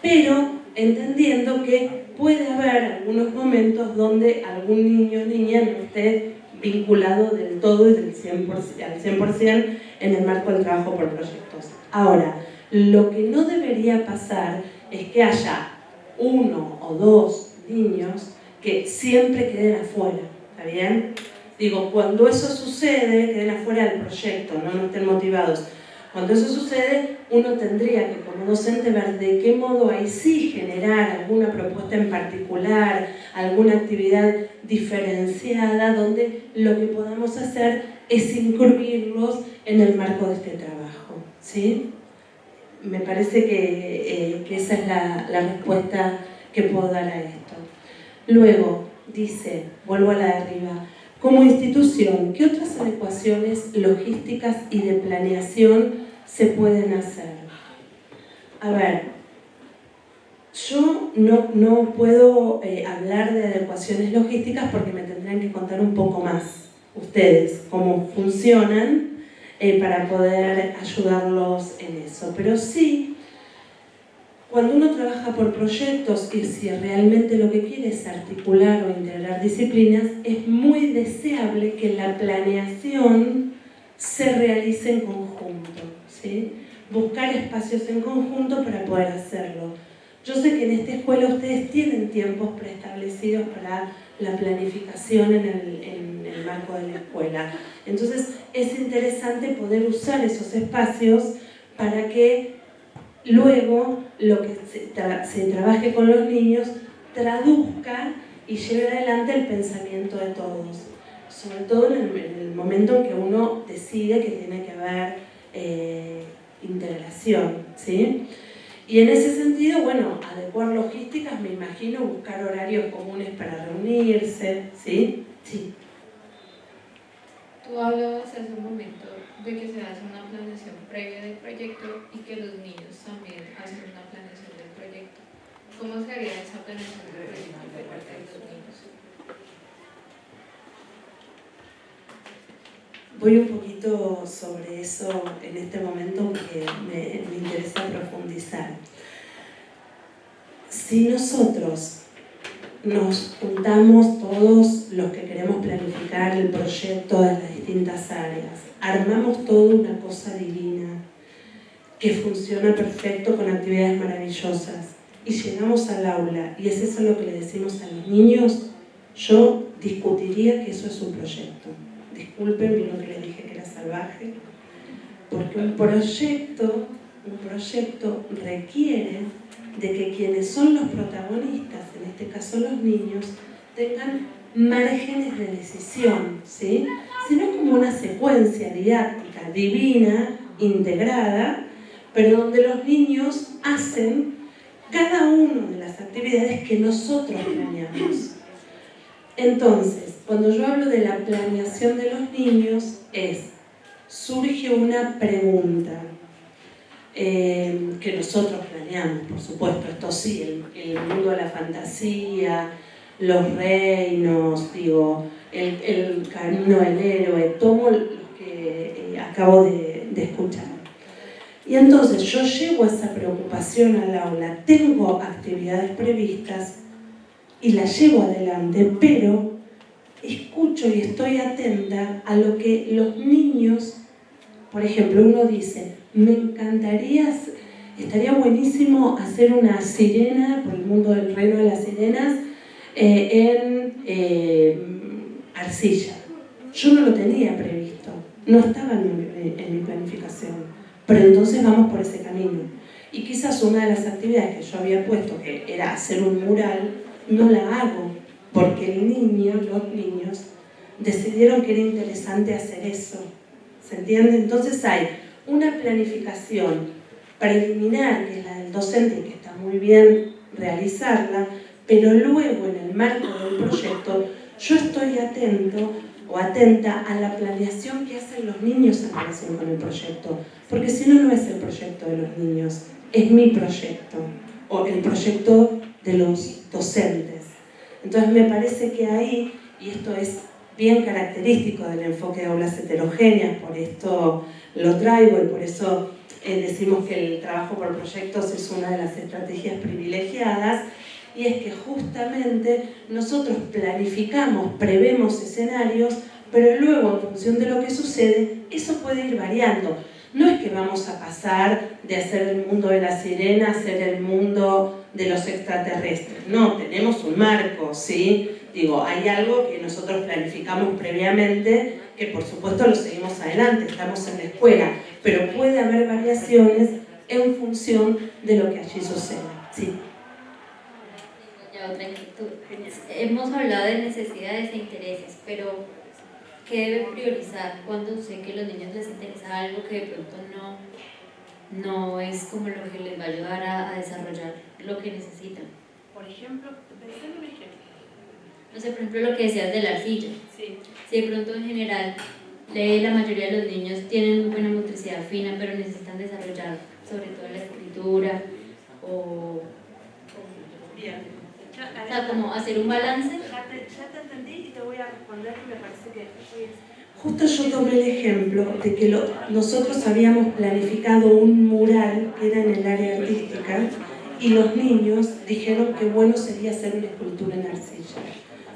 pero entendiendo que puede haber algunos momentos donde algún niño o niña no esté vinculado del todo y del 100%, al 100% en el marco del trabajo por proyectos. Ahora, lo que no debería pasar es que haya 1 o 2 niños que siempre queden afuera, ¿está bien? Digo, cuando eso sucede, queden afuera del proyecto, no estén motivados. Cuando eso sucede, uno tendría que, como docente, ver de qué modo ahí sí generar alguna propuesta en particular, alguna actividad diferenciada, donde lo que podamos hacer es incluirlos en el marco de este trabajo, ¿sí? Me parece que esa es la respuesta que puedo dar a esto. Luego, dice, vuelvo a la de arriba, como institución, ¿qué otras adecuaciones logísticas y de planeación se pueden hacer? A ver, yo no puedo hablar de adecuaciones logísticas porque me tendrían que contar un poco más ustedes cómo funcionan para poder ayudarlos en eso. Pero sí, cuando uno trabaja por proyectos y si realmente lo que quiere es articular o integrar disciplinas, es muy deseable que la planeación se realice en conjunto, ¿sí? Buscar espacios en conjunto para poder hacerlo. Yo sé que en esta escuela ustedes tienen tiempos preestablecidos para la planificación en el marco de la escuela. Entonces es interesante poder usar esos espacios para que luego lo que se trabaje con los niños traduzca y lleve adelante el pensamiento de todos. Sobre todo en el momento en que uno decide que tiene que haber integración, ¿sí? Y en ese sentido, bueno, adecuar logísticas, me imagino, buscar horarios comunes para reunirse, ¿sí? Sí. Tú hablabas hace un momento de que se hace una planeación previa del proyecto y que los niños también hacen una planeación del proyecto. ¿Cómo se haría esa planeación del proyecto por parte de los niños? Voy un poquito sobre eso en este momento porque me interesa profundizar. Si nosotros nos juntamos todos los que queremos planificar el proyecto de las distintas áreas, armamos toda una cosa divina que funciona perfecto con actividades maravillosas y llegamos al aula y es eso lo que le decimos a los niños, yo discutiría que eso es un proyecto. Disculpen, vino que les dije que era salvaje, porque un proyecto requiere de que quienes son los protagonistas, en este caso los niños, tengan márgenes de decisión, ¿sí? Sino como una secuencia didáctica divina, integrada, pero donde los niños hacen cada una de las actividades que nosotros planeamos. Entonces, cuando yo hablo de la planeación de los niños, surge una pregunta que nosotros planeamos, por supuesto, esto sí, el mundo de la fantasía, los reinos, digo, el camino del héroe, todo lo que acabo de escuchar. Y entonces yo llevo esa preocupación al aula, tengo actividades previstas y las llevo adelante, pero escucho y estoy atenta a lo que los niños, por ejemplo, uno dice, me encantaría, estaría buenísimo hacer una sirena por el mundo del reino de las sirenas en arcilla. Yo no lo tenía previsto, no estaba en mi planificación, pero entonces vamos por ese camino. Y quizás una de las actividades que yo había puesto, que era hacer un mural, no la hago, porque los niños, decidieron que era interesante hacer eso. ¿Se entiende? Entonces hay una planificación preliminar, que es la del docente, que está muy bien realizarla, pero luego en el marco del proyecto yo estoy atento o atenta a la planeación que hacen los niños en relación con el proyecto, porque si no, no es el proyecto de los niños, es mi proyecto, o el proyecto de los docentes. Entonces me parece que ahí, y esto es bien característico del enfoque de aulas heterogéneas, por esto lo traigo y por eso decimos que el trabajo por proyectos es una de las estrategias privilegiadas, y es que justamente nosotros planificamos, prevemos escenarios, pero luego en función de lo que sucede, eso puede ir variando. No es que vamos a pasar de hacer el mundo de la sirena a hacer el mundo de los extraterrestres. No, tenemos un marco, ¿sí? Digo, hay algo que nosotros planificamos previamente, que por supuesto lo seguimos adelante, estamos en la escuela, pero puede haber variaciones en función de lo que allí suceda. ¿Sí? Ya otra inquietud. Hemos hablado de necesidades e intereses, pero ¿qué debe priorizar cuando sé que a los niños les interesa algo que de pronto no es como lo que les va a ayudar a desarrollar lo que necesitan? Por ejemplo, pensé en un ejemplo. No sé, por ejemplo, lo que decías de la arcilla. Sí. Si de pronto en general la mayoría de los niños tienen muy buena motricidad fina, pero necesitan desarrollar sobre todo la escritura o Bien. o sea, como hacer un balance. Ya te entendí y te voy a responder, que me parece que hoy es... Justo yo tomé el ejemplo de que nosotros habíamos planificado un mural que era en el área artística y los niños dijeron que bueno sería hacer una escultura en arcilla.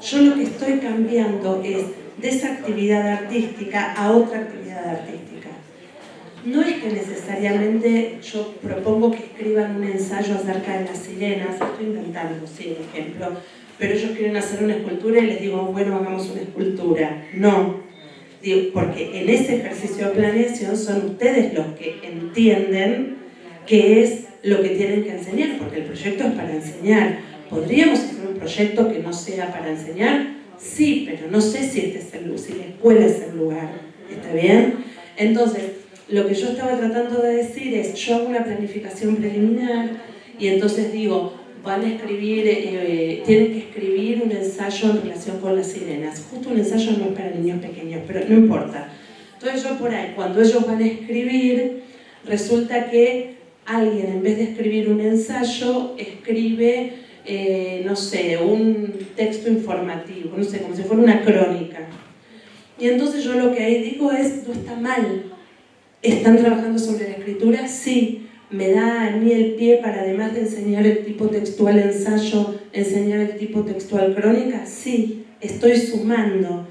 Yo lo que estoy cambiando es de esa actividad artística a otra actividad artística. No es que necesariamente yo propongo que escriban un ensayo acerca de las sirenas, estoy inventando, sí, el ejemplo, pero ellos quieren hacer una escultura y les digo, bueno, hagamos una escultura. No, digo, porque en ese ejercicio de planeación son ustedes los que entienden qué es lo que tienen que enseñar, porque el proyecto es para enseñar. ¿Podríamos hacer un proyecto que no sea para enseñar? Sí, pero no sé si si la escuela es el lugar. ¿Está bien? Entonces, lo que yo estaba tratando de decir es, yo hago una planificación preliminar y entonces digo, van a escribir, tienen que escribir un ensayo en relación con las sirenas. Justo un ensayo no es para niños pequeños, pero no importa. Entonces yo por ahí, cuando ellos van a escribir, resulta que alguien en vez de escribir un ensayo, escribe, no sé, un texto informativo, no sé, como si fuera una crónica. Y entonces yo lo que ahí digo es, no está mal. ¿Están trabajando sobre la escritura? Sí. ¿Me da a mí el pie para, además de enseñar el tipo textual ensayo, enseñar el tipo textual crónica? Sí. Estoy sumando.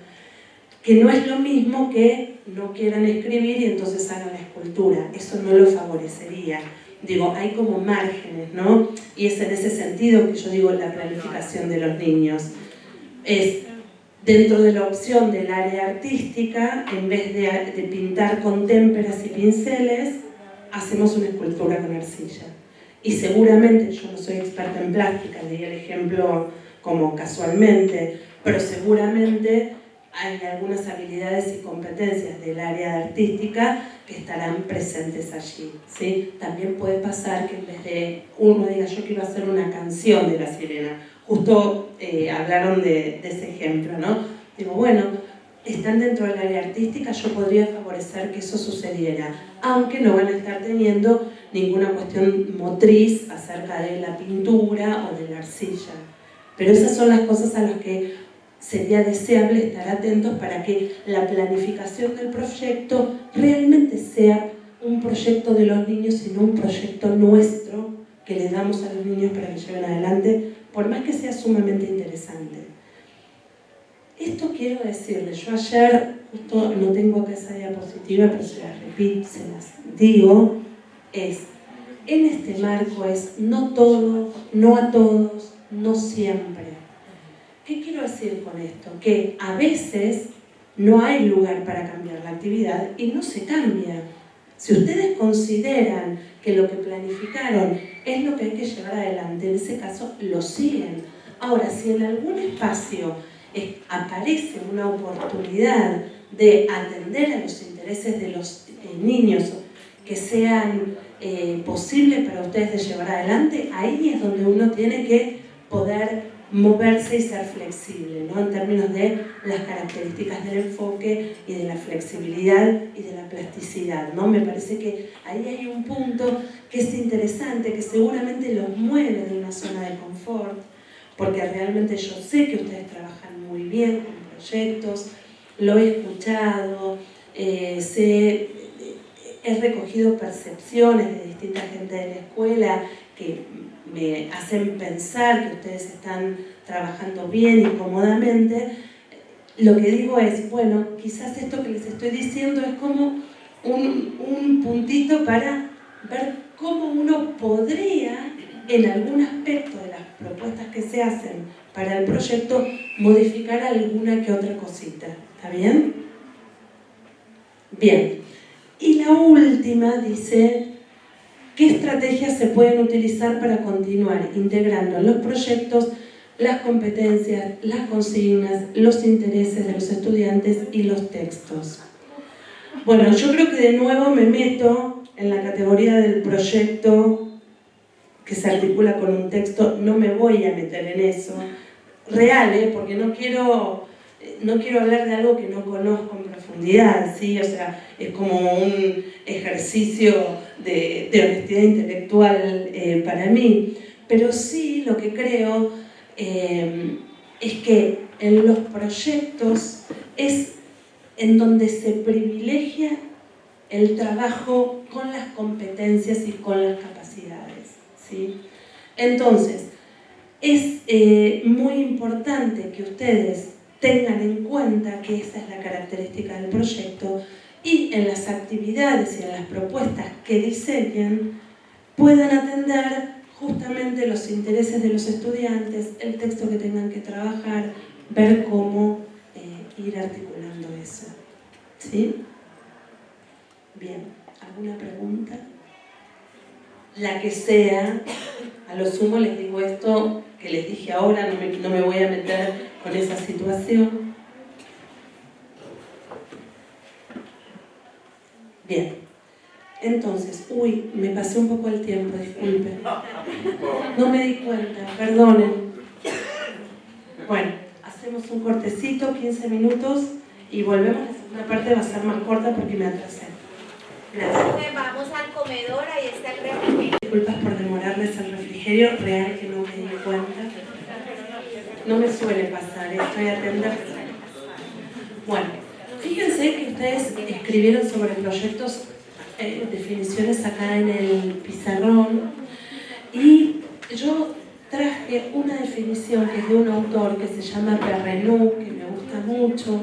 Que no es lo mismo que no quieran escribir y entonces hagan la escultura. Eso no lo favorecería. Digo, hay como márgenes, ¿no? Y es en ese sentido que yo digo la planificación de los niños. Es dentro de la opción del área artística, en vez de pintar con témperas y pinceles, hacemos una escultura con arcilla. Y seguramente, yo no soy experta en plástica, leí el ejemplo como casualmente, pero seguramente hay algunas habilidades y competencias del área artística que estarán presentes allí, ¿sí? También puede pasar que en vez de uno diga yo quiero hacer una canción de la sirena, justo hablaron de ese ejemplo, ¿no? Digo, bueno, están dentro del área artística, yo podría favorecer que eso sucediera, aunque no van a estar teniendo ninguna cuestión motriz acerca de la pintura o de la arcilla. Pero esas son las cosas a las que sería deseable estar atentos para que la planificación del proyecto realmente sea un proyecto de los niños y no un proyecto nuestro que le damos a los niños para que lleven adelante, por más que sea sumamente interesante. Esto quiero decirles, yo ayer, justo no tengo acá esa diapositiva, pero se las repito, se las digo, en este marco es no todo, no a todos, no siempre. ¿Qué quiero decir con esto? Que a veces no hay lugar para cambiar la actividad y no se cambia. Si ustedes consideran que lo que planificaron es lo que hay que llevar adelante, en ese caso lo siguen. Ahora, si en algún espacio aparece una oportunidad de atender a los intereses de los niños que sean posibles para ustedes de llevar adelante, ahí es donde uno tiene que poder moverse y ser flexible, ¿no? En términos de las características del enfoque y de la flexibilidad y de la plasticidad, ¿no? Me parece que ahí hay un punto que es interesante, que seguramente los mueve de una zona de confort, porque realmente yo sé que ustedes trabajan muy bien con proyectos, lo he escuchado, he recogido percepciones de distinta gente de la escuela que me hacen pensar que ustedes están trabajando bien y cómodamente. Lo que digo es, bueno, quizás esto que les estoy diciendo es como un puntito para ver cómo uno podría, en algún aspecto de las propuestas que se hacen para el proyecto, modificar alguna que otra cosita. ¿Está bien? Bien. Y la última dice, ¿qué estrategias se pueden utilizar para continuar integrando en los proyectos las competencias, las consignas, los intereses de los estudiantes y los textos? Bueno, yo creo que de nuevo me meto en la categoría del proyecto que se articula con un texto. No me voy a meter en eso. Real, porque no quiero hablar de algo que no conozco en profundidad, ¿sí? O sea, es como un ejercicio de honestidad intelectual para mí. Pero sí lo que creo es que en los proyectos es en donde se privilegia el trabajo con las competencias y con las capacidades, ¿sí? Entonces, es muy importante que ustedes tengan en cuenta que esa es la característica del proyecto y en las actividades y en las propuestas que diseñen puedan atender justamente los intereses de los estudiantes, el texto que tengan que trabajar, ver cómo ir articulando eso. ¿Sí? Bien, ¿alguna pregunta? La que sea. A lo sumo les digo esto que les dije ahora, no me voy a meter con esa situación. Bien, entonces, me pasé un poco el tiempo, disculpen. No me di cuenta, perdonen. Bueno, hacemos un cortecito, 15 minutos, y volvemos. La segunda parte va a ser más corta porque me atrasé. Gracias. Vamos al comedor, ahí está el refrigerio. Disculpas por demorarles al refrigerio, real que no me di cuenta. No me suele pasar, estoy atenta. Bueno, fíjense que ustedes escribieron sobre proyectos, definiciones acá en el pizarrón, y yo traje una definición que es de un autor que se llama Perrenot, que me gusta mucho,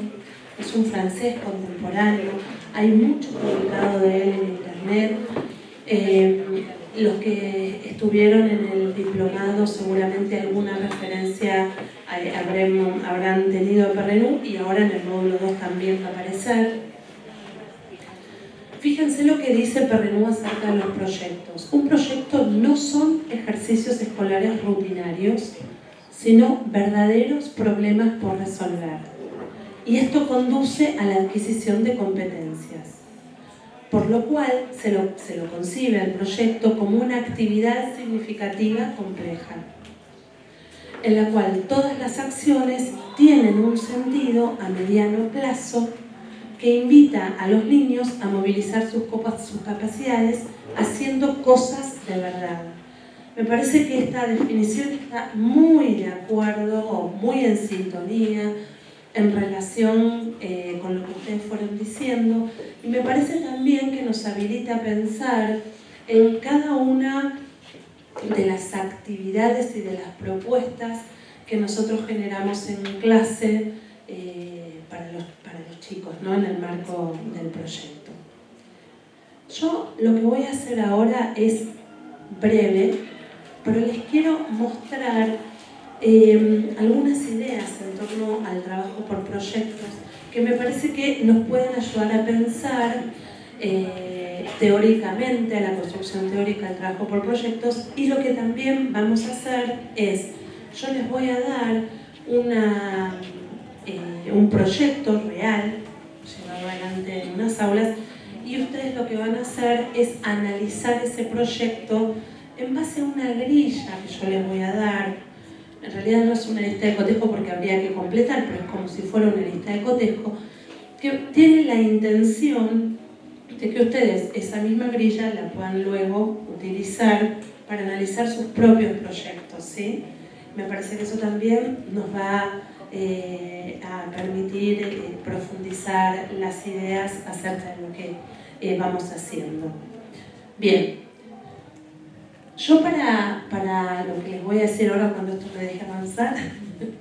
es un francés contemporáneo, hay mucho publicado de él en internet. Los que estuvieron en el diplomado seguramente alguna referencia habrán tenido a Perrenot, y ahora en el módulo 2 también va a aparecer. Fíjense lo que dice Perrenot acerca de los proyectos. Un proyecto no son ejercicios escolares rutinarios, sino verdaderos problemas por resolver. Y esto conduce a la adquisición de competencias. Por lo cual se lo concibe al proyecto como una actividad significativa compleja, en la cual todas las acciones tienen un sentido a mediano plazo que invita a los niños a movilizar sus capacidades haciendo cosas de verdad. Me parece que esta definición está muy de acuerdo o muy en sintonía en relación con lo que ustedes fueron diciendo, y me parece también que nos habilita a pensar en cada una de las actividades y de las propuestas que nosotros generamos en clase para los chicos, ¿no? En el marco del proyecto. Yo lo que voy a hacer ahora es breve, pero les quiero mostrar algunas ideas en torno al trabajo por proyectos que me parece que nos pueden ayudar a pensar teóricamente, a la construcción teórica del trabajo por proyectos. Y lo que también vamos a hacer es, yo les voy a dar un proyecto real llevado adelante en unas aulas, y ustedes lo que van a hacer es analizar ese proyecto en base a una grilla que yo les voy a dar, en realidad no es una lista de cotejo porque habría que completar, pero es como si fuera una lista de cotejo, que tiene la intención de que ustedes esa misma grilla la puedan luego utilizar para analizar sus propios proyectos, ¿sí? Me parece que eso también nos va a permitir profundizar las ideas acerca de lo que vamos haciendo. Bien, yo para lo que les voy a decir ahora cuando esto me deje avanzar,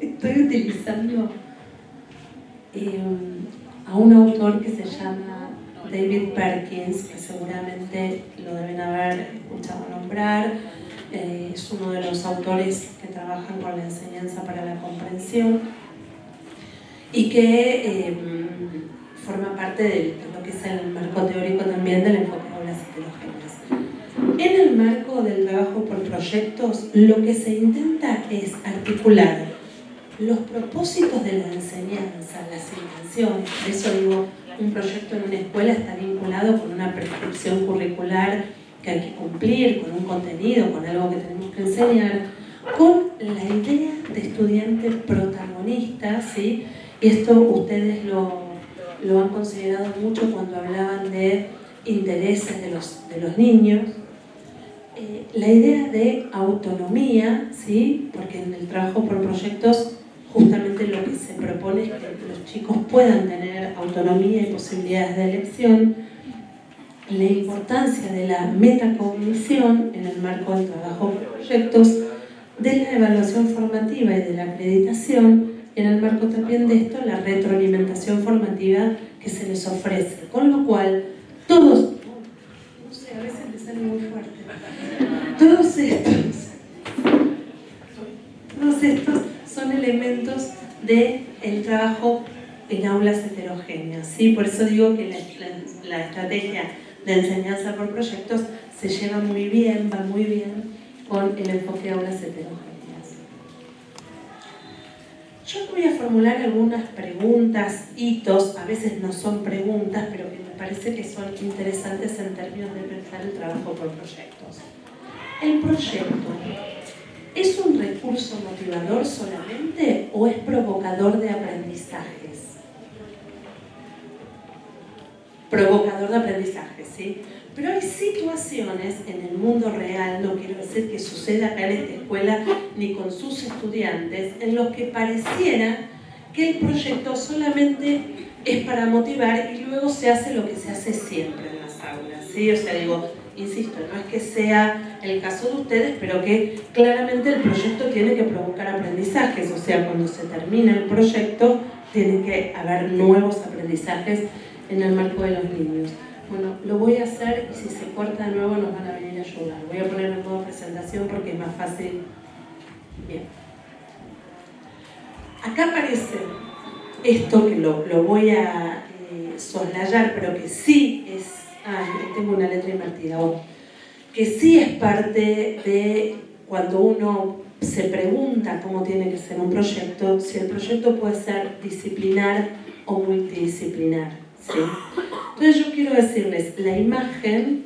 estoy utilizando a un autor que se llama David Perkins, que seguramente lo deben haber escuchado nombrar. Es uno de los autores que trabajan con la enseñanza para la comprensión y que forma parte de lo que es el marco teórico también del enfoque de aulas heterogéneas. En el marco del trabajo por proyectos, lo que se intenta es articular los propósitos de la enseñanza, las intenciones. Por eso digo, un proyecto en una escuela está vinculado con una prescripción curricular que hay que cumplir, con un contenido, con algo que tenemos que enseñar, con la idea de estudiante protagonista, ¿sí? Y esto ustedes lo han considerado mucho cuando hablaban de intereses de los niños. La idea de autonomía, ¿sí? Porque en el trabajo por proyectos justamente lo que se propone es que los chicos puedan tener autonomía y posibilidades de elección. La importancia de la metacognición en el marco del trabajo por proyectos, de la evaluación formativa y de la acreditación, y en el marco también de esto, la retroalimentación formativa que se les ofrece. Con lo cual, todos, no sé, a veces me sale muy fuerte, todos estos son elementos del trabajo en aulas heterogéneas, ¿sí? Por eso digo que la estrategia de enseñanza por proyectos se lleva muy bien, va muy bien con el enfoque de aulas heterogéneas. Yo voy a formular algunas preguntas, hitos, a veces no son preguntas, pero que me parece que son interesantes en términos de pensar el trabajo por proyectos. ¿El proyecto es un recurso motivador solamente o es provocador de aprendizajes? Provocador de aprendizajes, ¿sí? Pero hay situaciones en el mundo real, no quiero decir que suceda acá en esta escuela ni con sus estudiantes, en los que pareciera que el proyecto solamente es para motivar y luego se hace lo que se hace siempre en las aulas, ¿sí? O sea, digo, insisto, no es que sea el caso de ustedes, pero que claramente el proyecto tiene que provocar aprendizajes, o sea, cuando se termina el proyecto tiene que haber nuevos aprendizajes en el marco de los niños. Bueno, lo voy a hacer y si se corta de nuevo nos van a venir a ayudar. Voy a poner en modo presentación porque es más fácil. Bien. Acá aparece esto que lo voy a soslayar, pero que sí es... tengo una letra invertida. Que sí es parte de cuando uno se pregunta cómo tiene que ser un proyecto, si el proyecto puede ser disciplinar o multidisciplinar, ¿sí? Entonces yo quiero decirles, la imagen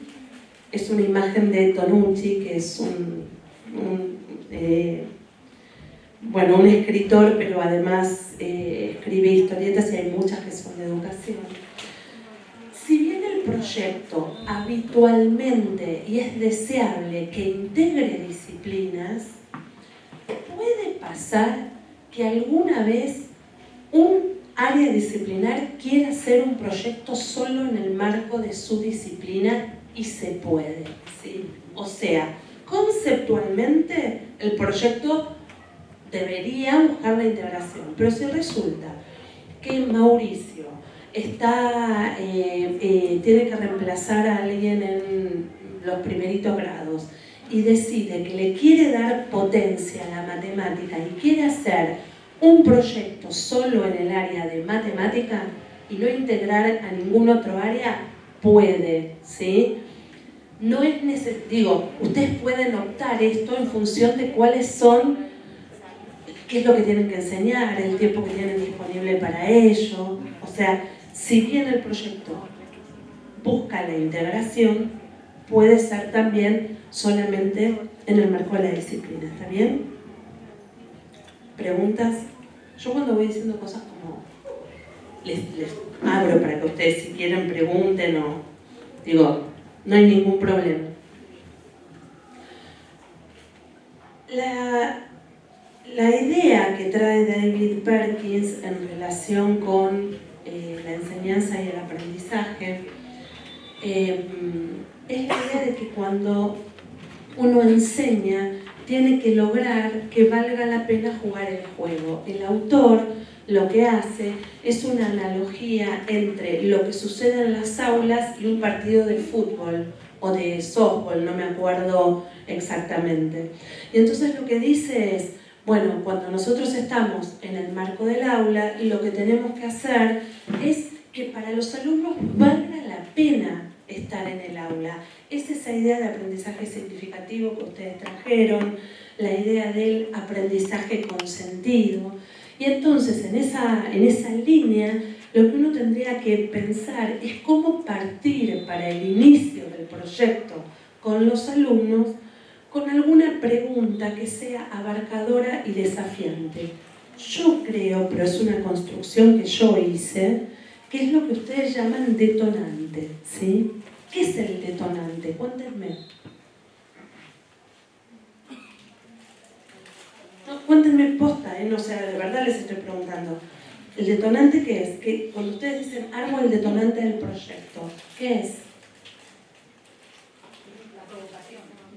es una imagen de Tonucci, que es un escritor, pero además escribe historietas y hay muchas que son de educación. Si bien el proyecto habitualmente, y es deseable que integre disciplinas, puede pasar que alguna vez un área disciplinar quiera hacer un proyecto solo en el marco de su disciplina y se puede, ¿sí? O sea, conceptualmente el proyecto debería buscar la integración, pero si resulta que Mauricio tiene que reemplazar a alguien en los primeritos grados y decide que le quiere dar potencia a la matemática y quiere hacer un proyecto solo en el área de matemática y no integrar a ningún otro área, puede, ¿sí? No es necesario, digo, ustedes pueden optar esto en función de cuáles son, qué es lo que tienen que enseñar, el tiempo que tienen disponible para ello. O sea, si bien el proyecto busca la integración, puede ser también solamente en el marco de la disciplina, ¿está bien? preguntas. Yo cuando voy diciendo cosas como les abro para que ustedes si quieren pregunten o digo, no hay ningún problema. La idea que trae David Perkins en relación con la enseñanza y el aprendizaje es la idea de que cuando uno enseña tiene que lograr que valga la pena jugar el juego. El autor lo que hace es una analogía entre lo que sucede en las aulas y un partido de fútbol o de softball, no me acuerdo exactamente. Y entonces lo que dice es, bueno, cuando nosotros estamos en el marco del aula, lo que tenemos que hacer es que para los alumnos valga la pena estar en el aula. Es esa idea de aprendizaje significativo que ustedes trajeron, la idea del aprendizaje con sentido. Y entonces en esa línea lo que uno tendría que pensar es cómo partir para el inicio del proyecto con los alumnos con alguna pregunta que sea abarcadora y desafiante. Yo creo, pero es una construcción que yo hice, que es lo que ustedes llaman detonante, ¿sí? ¿Qué es el detonante? Cuéntenme. No, cuéntenme posta, no sé, de verdad les estoy preguntando. ¿El detonante qué es? Que cuando ustedes dicen armo el detonante del proyecto, ¿qué es?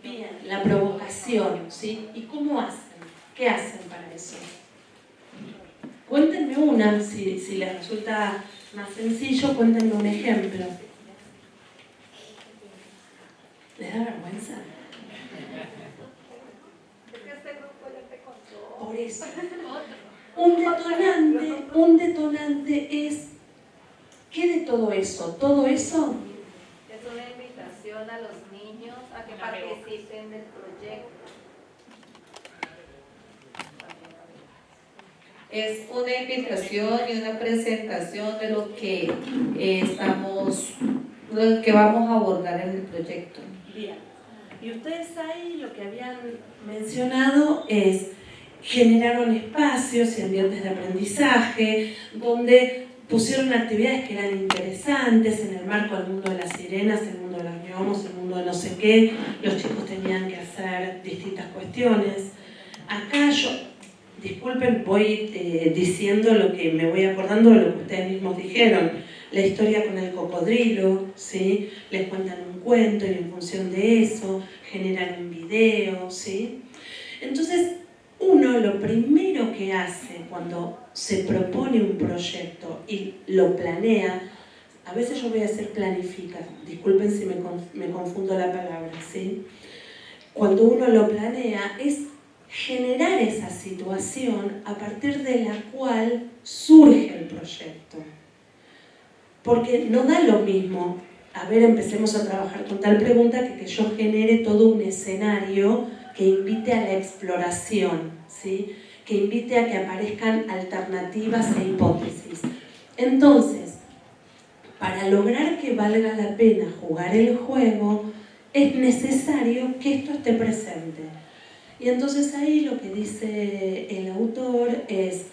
Bien, la provocación, ¿sí? ¿Y cómo hacen? ¿Qué hacen para eso? Cuéntenme una, si les resulta más sencillo, cuéntenme un ejemplo. ¿Les da vergüenza? Por eso. Un detonante es, ¿qué de todo eso? Todo eso es una invitación a los niños a que participen del proyecto. Es una invitación y una presentación de lo que lo que vamos a abordar en el proyecto. Bien. Y ustedes ahí lo que habían mencionado es generaron espacios y ambientes de aprendizaje donde pusieron actividades que eran interesantes en el marco del mundo de las sirenas, el mundo de los gnomos, el mundo de no sé qué. Los chicos tenían que hacer distintas cuestiones. Acá yo, disculpen, voy diciendo lo que me voy acordando de lo que ustedes mismos dijeron. La historia con el cocodrilo, ¿sí? Les cuentan un cuento y en función de eso generan un video, ¿sí? Entonces, uno lo primero que hace cuando se propone un proyecto y lo planea, a veces yo voy a hacer planifica, disculpen si me confundo la palabra, ¿sí? Cuando uno lo planea es generar esa situación a partir de la cual surge el proyecto. Porque no da lo mismo, a ver, empecemos a trabajar con tal pregunta que yo genere todo un escenario que invite a la exploración, ¿sí? Que invite a que aparezcan alternativas e hipótesis. Entonces, para lograr que valga la pena jugar el juego, es necesario que esto esté presente. Y entonces ahí lo que dice el autor es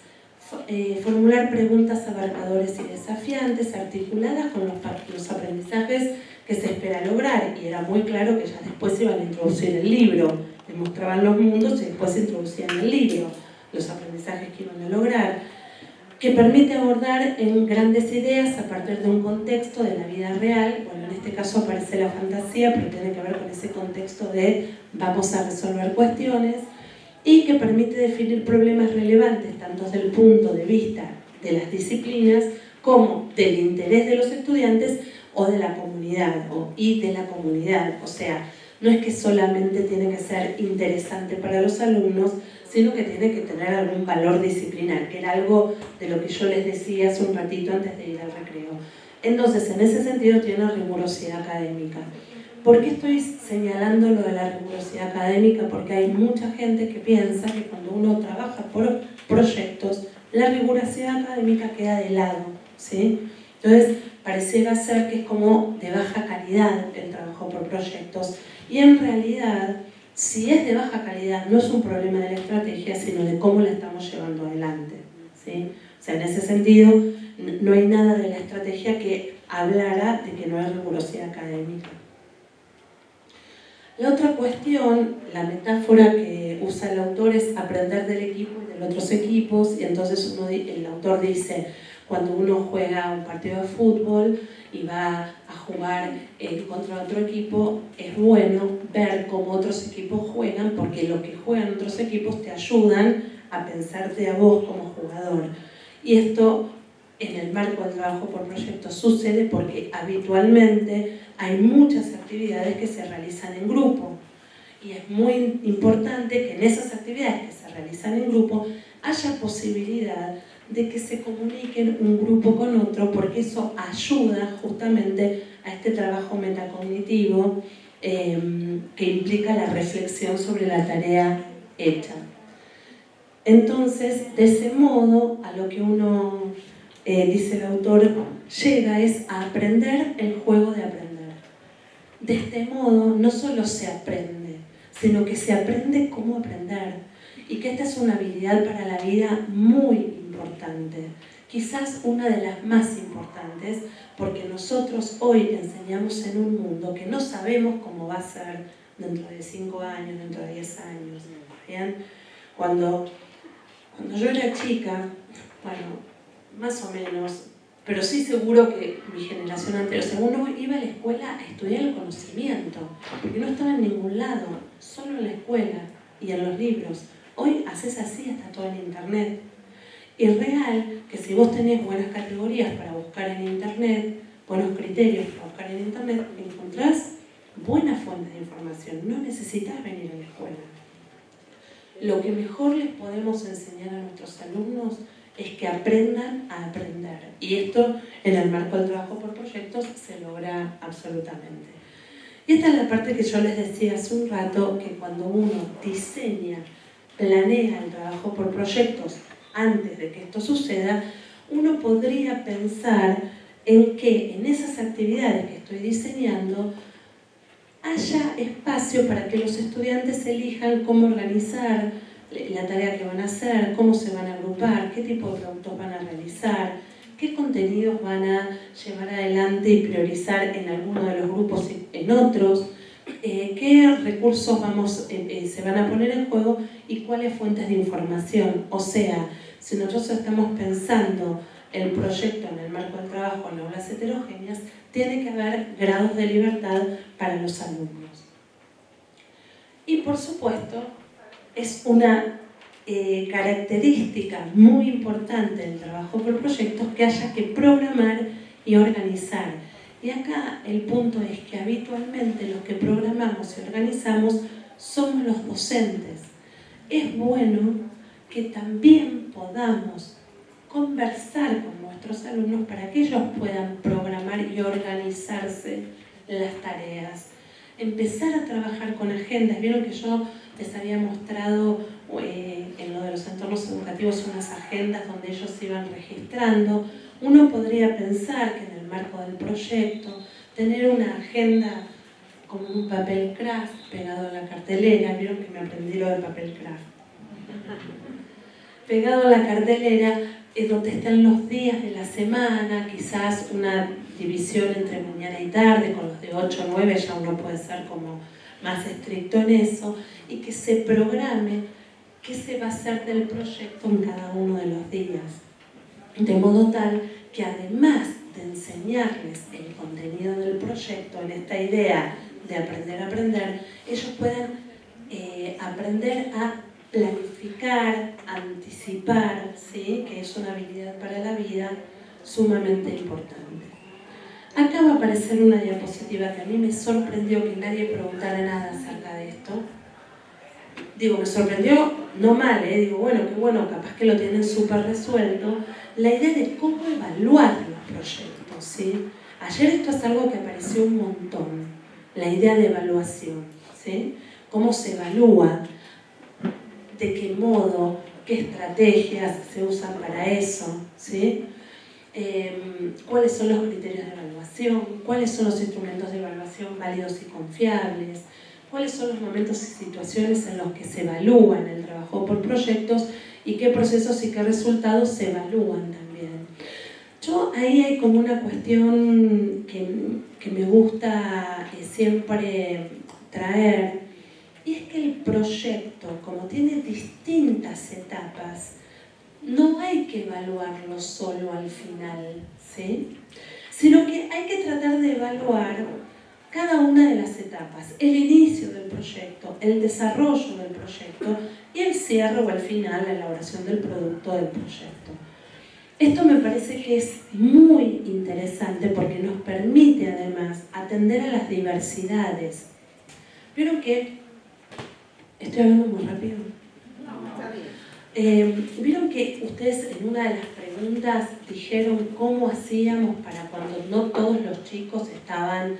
formular preguntas abarcadoras y desafiantes, articuladas con los aprendizajes que se espera lograr. Y era muy claro que ya después se iban a introducir el libro, demostraban los mundos y después se introducían el libro, los aprendizajes que iban a lograr, que permite abordar en grandes ideas a partir de un contexto de la vida real. Bueno, en este caso aparece la fantasía, pero tiene que ver con ese contexto de vamos a resolver cuestiones, y que permite definir problemas relevantes tanto desde el punto de vista de las disciplinas como del interés de los estudiantes o de la comunidad y de la comunidad. O sea, no es que solamente tiene que ser interesante para los alumnos, sino que tiene que tener algún valor disciplinar, que era algo de lo que yo les decía hace un ratito antes de ir al recreo. Entonces, en ese sentido tiene rigurosidad académica. ¿Por qué estoy señalando lo de la rigurosidad académica? Porque hay mucha gente que piensa que cuando uno trabaja por proyectos, la rigurosidad académica queda de lado, ¿sí? Entonces, pareciera ser que es como de baja calidad el trabajo por proyectos. Y en realidad, Si es de baja calidad, no es un problema de la estrategia, sino de cómo la estamos llevando adelante, ¿sí? O sea, en ese sentido, no hay nada de la estrategia que hablara de que no hay rigurosidad académica. La otra cuestión, la metáfora que usa el autor es aprender del equipo y de los otros equipos, y entonces el autor dice, cuando uno juega un partido de fútbol y va a jugar contra otro equipo, es bueno ver cómo otros equipos juegan, porque lo que juegan otros equipos te ayudan a pensarte a vos como jugador. Y esto, en el marco del trabajo por proyectos, sucede porque habitualmente hay muchas actividades que se realizan en grupo. Y es muy importante que en esas actividades que se realizan en grupo haya posibilidad de que se comuniquen un grupo con otro, porque eso ayuda justamente a este trabajo metacognitivo que implica la reflexión sobre la tarea hecha. Entonces, de ese modo, a lo que uno, dice el autor, llega es a aprender el juego de aprender. De este modo, no solo se aprende, sino que se aprende cómo aprender. Y que esta es una habilidad para la vida muy importante. Quizás una de las más importantes, porque nosotros hoy enseñamos en un mundo que no sabemos cómo va a ser dentro de 5 años, dentro de 10 años. ¿Bien? Cuando yo era chica, bueno, más o menos, pero sí seguro que mi generación anterior, uno iba a la escuela a estudiar el conocimiento, porque no estaba en ningún lado, solo en la escuela y en los libros. Hoy haces así, está todo en internet. Y es real que si vos tenés buenas categorías para buscar en internet, buenos criterios para buscar en internet, encontrás buenas fuentes de información, no necesitas venir a la escuela. Lo que mejor les podemos enseñar a nuestros alumnos es que aprendan a aprender. Y esto, en el marco del trabajo por proyectos, se logra absolutamente. Y esta es la parte que yo les decía hace un rato, que cuando uno diseña, planea el trabajo por proyectos antes de que esto suceda, uno podría pensar en que en esas actividades que estoy diseñando haya espacio para que los estudiantes elijan cómo organizar la tarea que van a hacer, cómo se van a agrupar, qué tipo de productos van a realizar, qué contenidos van a llevar adelante y priorizar en alguno de los grupos y en otros, qué recursos se van a poner en juego y cuáles fuentes de información. O sea, si nosotros estamos pensando el proyecto en el marco del trabajo en aulas heterogéneas, tiene que haber grados de libertad para los alumnos. Y por supuesto, es una característica muy importante del trabajo por proyectos que haya que programar y organizar. Y acá el punto es que habitualmente los que programamos y organizamos somos los docentes. Es bueno que también podamos conversar con nuestros alumnos para que ellos puedan programar y organizarse las tareas. Empezar a trabajar con agendas. Vieron que yo les había mostrado en lo de los entornos educativos unas agendas donde ellos se iban registrando. Uno podría pensar que en el marco del proyecto tener una agenda como un papel craft pegado a la cartelera. Vieron que me aprendí lo del papel craft. Pegado a la cartelera es donde están los días de la semana, quizás una división entre mañana y tarde, con los de 8 o 9 ya uno puede ser como más estricto en eso, y que se programe qué se va a hacer del proyecto en cada uno de los días. De modo tal que además de enseñarles el contenido del proyecto, en esta idea de aprender a aprender, ellos puedan aprender a planificar, anticipar, ¿sí? Que es una habilidad para la vida sumamente importante. Acá va a aparecer una diapositiva que a mí me sorprendió que nadie preguntara nada acerca de esto. Digo, me sorprendió, no mal, digo, bueno, qué bueno, capaz que lo tienen súper resuelto. La idea de cómo evaluar los proyectos, ¿sí? Ayer esto es algo que apareció un montón, la idea de evaluación, ¿sí? Cómo se evalúa, de qué modo, qué estrategias se usan para eso, ¿sí? Cuáles son los criterios de evaluación, cuáles son los instrumentos de evaluación válidos y confiables, cuáles son los momentos y situaciones en los que se evalúan el trabajo por proyectos y qué procesos y qué resultados se evalúan también. Ahí hay como una cuestión que me gusta siempre traer, y es que el proyecto, como tiene distintas etapas, no hay que evaluarlo solo al final, ¿sí? Sino que hay que tratar de evaluar cada una de las etapas, el inicio del proyecto, el desarrollo del proyecto y el cierre o el final, la elaboración del producto del proyecto. Esto me parece que es muy interesante porque nos permite además atender a las diversidades. ¿Vieron que estoy hablando muy rápido? ¿Vieron que ustedes en una de las preguntas dijeron cómo hacíamos para cuando no todos los chicos estaban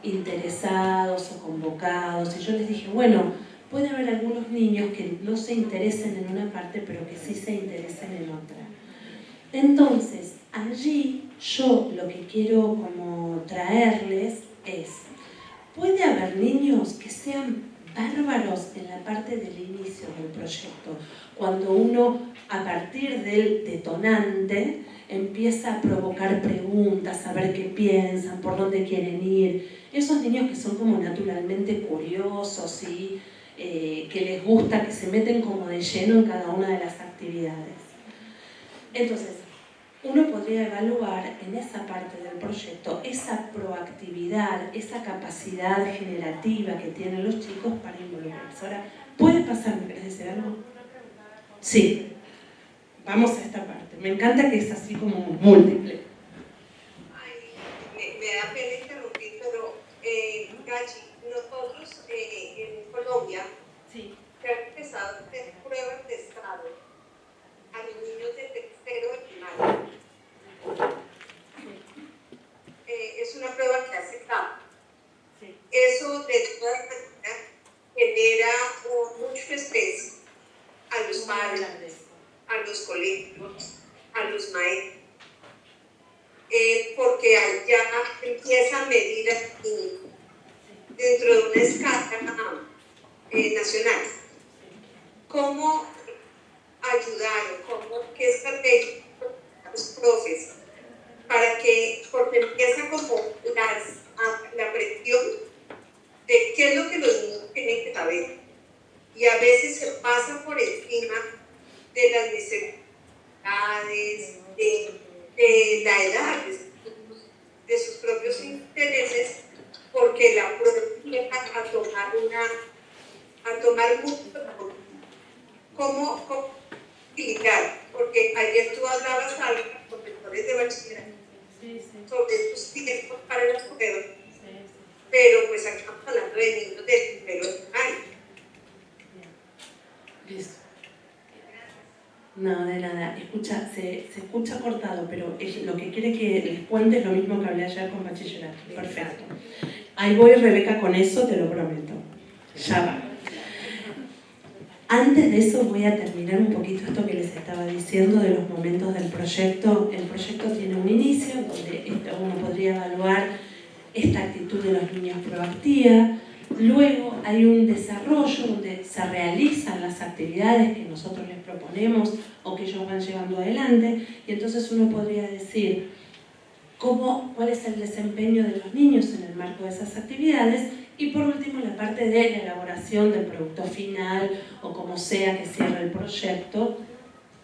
interesados o convocados? Y yo les dije, bueno, puede haber algunos niños que no se interesen en una parte, pero que sí se interesen en otra. Entonces, allí yo lo que quiero como traerles es, puede haber niños que sean bárbaros en la parte del inicio del proyecto, cuando uno a partir del detonante empieza a provocar preguntas, a ver qué piensan, por dónde quieren ir. Esos niños que son como naturalmente curiosos y que les gusta, que se meten como de lleno en cada una de las actividades. Entonces, uno podría evaluar en esa parte del proyecto esa proactividad, esa capacidad generativa que tienen los chicos para involucrarse. Ahora, ¿puede pasar? ¿Me querés decir algo? Sí. Vamos a esta parte. Me encanta que es así como múltiple. Ay, me da pena interrumpir, pero Gachi, nosotros en Colombia se han empezado a hacer pruebas de estado a los niños de tercero de primaria. Es una prueba que hace CAP. Eso de todas maneras genera mucho estrés a los padres, a los colegios, a los maestros, porque allá empieza a medir al niño dentro de una escala nacional. ¿Cómo ayudar? ¿Qué estrategia los profes? Para que, porque empieza como la presión de qué es lo que los niños tienen que saber. Y a veces se pasa por encima de las necesidades, de la edad, de sus propios intereses, porque la prueba empieza a tomar mucho. ¿Cómo explicar? Porque ayer tú hablabas a los profesores de bachillerato sobre tus tiempos para las pruebas, pero pues aquí estamos hablando de niños de primero de primaria. Listo. No, de nada. Escucha, se escucha cortado, pero lo que quiere que les cuente es lo mismo que hablé ayer con bachillerato. Perfecto. Ahí voy, Rebeca, con eso, te lo prometo. Ya va. Antes de eso voy a terminar un poquito esto que les estaba diciendo de los momentos del proyecto. El proyecto tiene un inicio donde uno podría evaluar esta actitud de los niños proactiva. Luego hay un desarrollo donde se realizan las actividades que nosotros les proponemos o que ellos van llevando adelante, y entonces uno podría decir cuál es el desempeño de los niños en el marco de esas actividades. Y por último, la parte de la elaboración del producto final o como sea que cierre el proyecto,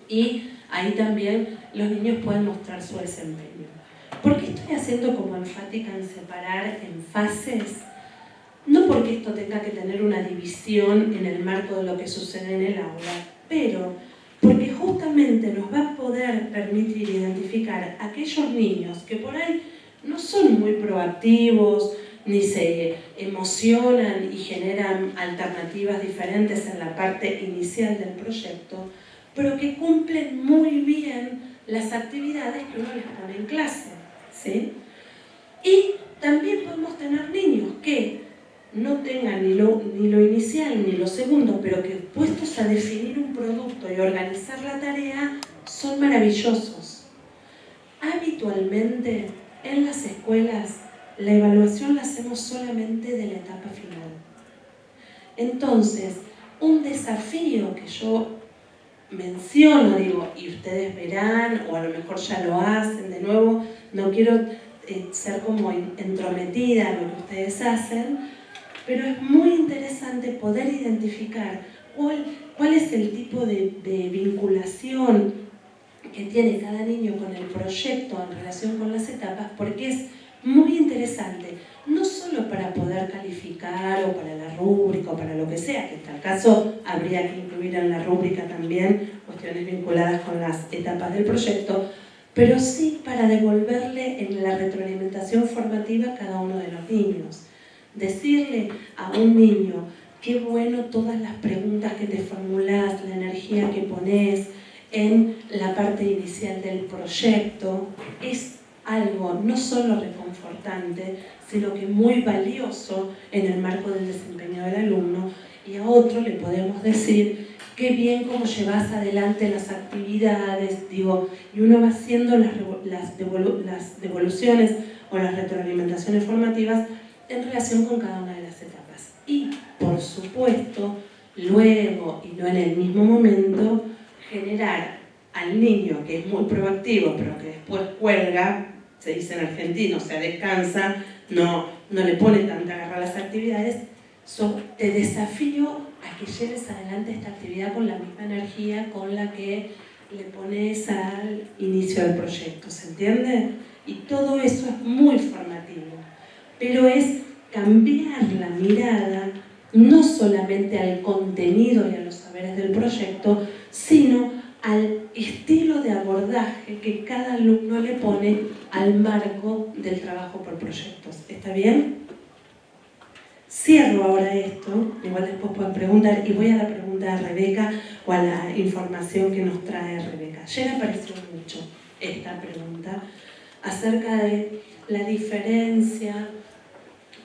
y ahí también los niños pueden mostrar su desempeño. ¿Por qué estoy haciendo como enfática en separar en fases? No porque esto tenga que tener una división en el marco de lo que sucede en el aula, pero porque justamente nos va a poder permitir identificar a aquellos niños que por ahí no son muy proactivos, ni se emocionan y generan alternativas diferentes en la parte inicial del proyecto, pero que cumplen muy bien las actividades que uno les pone en clase, ¿sí? Y también podemos tener niños que no tengan ni lo inicial ni lo segundo, pero que puestos a definir un producto y organizar la tarea, son maravillosos. Habitualmente en las escuelas la evaluación la hacemos solamente de la etapa final. Entonces, un desafío que yo menciono, digo, y ustedes verán, o a lo mejor ya lo hacen, de nuevo, no quiero ser como entrometida en lo que ustedes hacen, pero es muy interesante poder identificar cuál es el tipo de vinculación que tiene cada niño con el proyecto en relación con las etapas, porque es muy interesante, no solo para poder calificar o para la rúbrica o para lo que sea, que en tal caso habría que incluir en la rúbrica también cuestiones vinculadas con las etapas del proyecto, pero sí para devolverle en la retroalimentación formativa a cada uno de los niños. Decirle a un niño, qué bueno todas las preguntas que te formulás, la energía que pones en la parte inicial del proyecto, es algo no solo reconfortante, sino que muy valioso en el marco del desempeño del alumno, y a otro le podemos decir qué bien cómo llevas adelante las actividades, digo, y uno va haciendo las devoluciones o las retroalimentaciones formativas en relación con cada una de las etapas. Y, por supuesto, luego y no en el mismo momento, generar al niño que es muy proactivo, pero que después cuelga, se dice en argentino, o sea, descansa, no le pone tanta garra a las actividades, te desafío a que lleves adelante esta actividad con la misma energía con la que le pones al inicio del proyecto, ¿se entiende? Y todo eso es muy formativo, pero es cambiar la mirada no solamente al contenido y a los saberes del proyecto, sino al estilo de abordaje que cada alumno le pone al marco del trabajo por proyectos. ¿Está bien? Cierro ahora esto, igual después pueden preguntar, y voy a la pregunta de Rebeca o a la información que nos trae Rebeca. Ayer apareció mucho esta pregunta acerca de la diferencia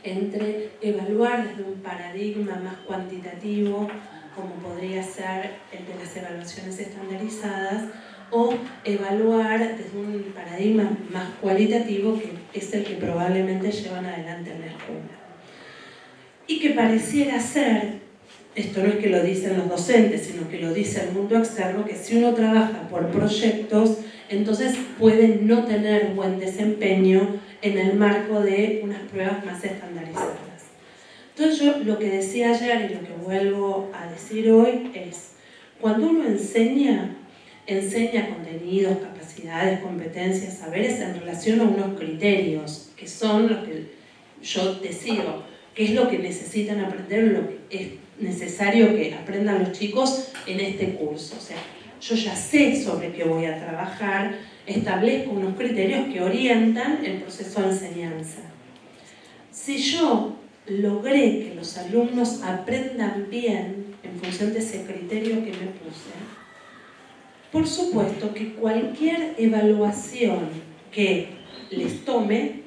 entre evaluar desde un paradigma más cuantitativo, como podría ser el de las evaluaciones estandarizadas, o evaluar desde un paradigma más cualitativo, que es el que probablemente llevan adelante en la escuela. Y que pareciera ser, esto no es que lo dicen los docentes, sino que lo dice el mundo externo, que si uno trabaja por proyectos, entonces puede no tener buen desempeño en el marco de unas pruebas más estandarizadas. Entonces yo lo que decía ayer y lo que vuelvo a decir hoy es, cuando uno enseña contenidos, capacidades, competencias, saberes en relación a unos criterios, que son los que yo decido, qué es lo que necesitan aprender, lo que es necesario que aprendan los chicos en este curso. O sea, yo ya sé sobre qué voy a trabajar, establezco unos criterios que orientan el proceso de enseñanza. Si yo logré que los alumnos aprendan bien en función de ese criterio que me puse, por supuesto que cualquier evaluación que les tome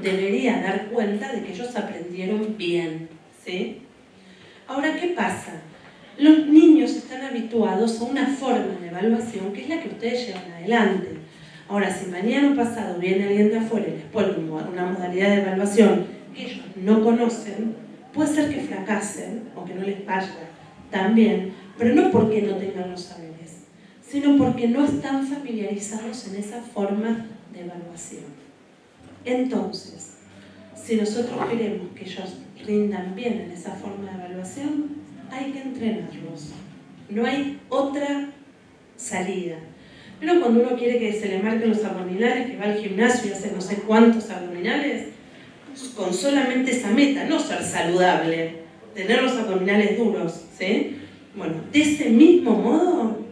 debería dar cuenta de que ellos aprendieron bien, ¿sí? Ahora, ¿qué pasa? Los niños están habituados a una forma de evaluación que es la que ustedes llevan adelante. Ahora, si mañana o pasado viene alguien de afuera y les pone una modalidad de evaluación que ellos no conocen, puede ser que fracasen o que no les vaya tan bien, pero no porque no tengan los saberes, sino porque no están familiarizados en esa forma de evaluación. Entonces, si nosotros queremos que ellos rindan bien en esa forma de evaluación, hay que entrenarlos. No hay otra salida. Pero cuando uno quiere que se le marquen los abdominales, que va al gimnasio y hace no sé cuántos abdominales, con solamente esa meta, no ser saludable, tener los abdominales duros, ¿sí? Bueno, de ese mismo modo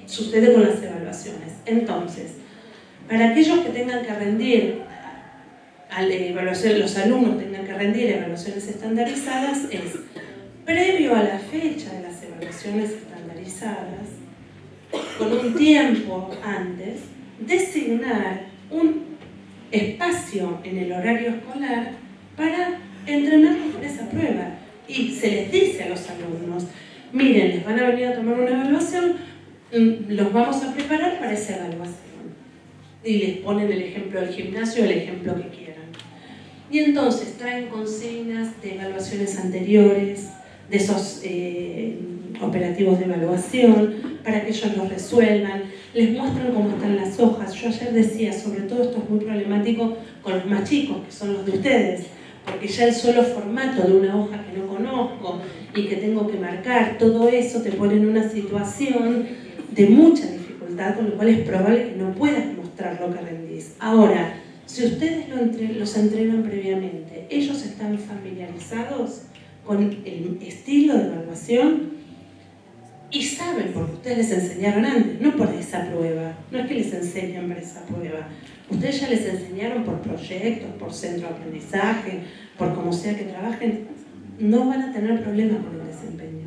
sucede con las evaluaciones. Entonces, para aquellos que tengan que rendir los alumnos tengan que rendir evaluaciones estandarizadas, es previo a la fecha de las evaluaciones estandarizadas, con un tiempo antes, designar un espacio en el horario escolar para entrenarlos con esa prueba. Y se les dice a los alumnos, miren, les van a venir a tomar una evaluación, los vamos a preparar para esa evaluación. Y les ponen el ejemplo del gimnasio, el ejemplo que quieran. Y entonces traen consignas de evaluaciones anteriores, de esos operativos de evaluación, para que ellos los resuelvan, les muestran cómo están las hojas. Yo ayer decía, sobre todo esto es muy problemático con los más chicos, que son los de ustedes, porque ya el solo formato de una hoja que no conozco y que tengo que marcar, todo eso te pone en una situación de mucha dificultad, con lo cual es probable que no puedas mostrar lo que rendís. Ahora, si ustedes los entrenan previamente, ellos están familiarizados con el estilo de evaluación y saben, porque ustedes les enseñaron antes, no por esa prueba, no es que les enseñan para esa prueba, ustedes ya les enseñaron por proyectos, por centro de aprendizaje, por como sea que trabajen, no van a tener problemas con el desempeño.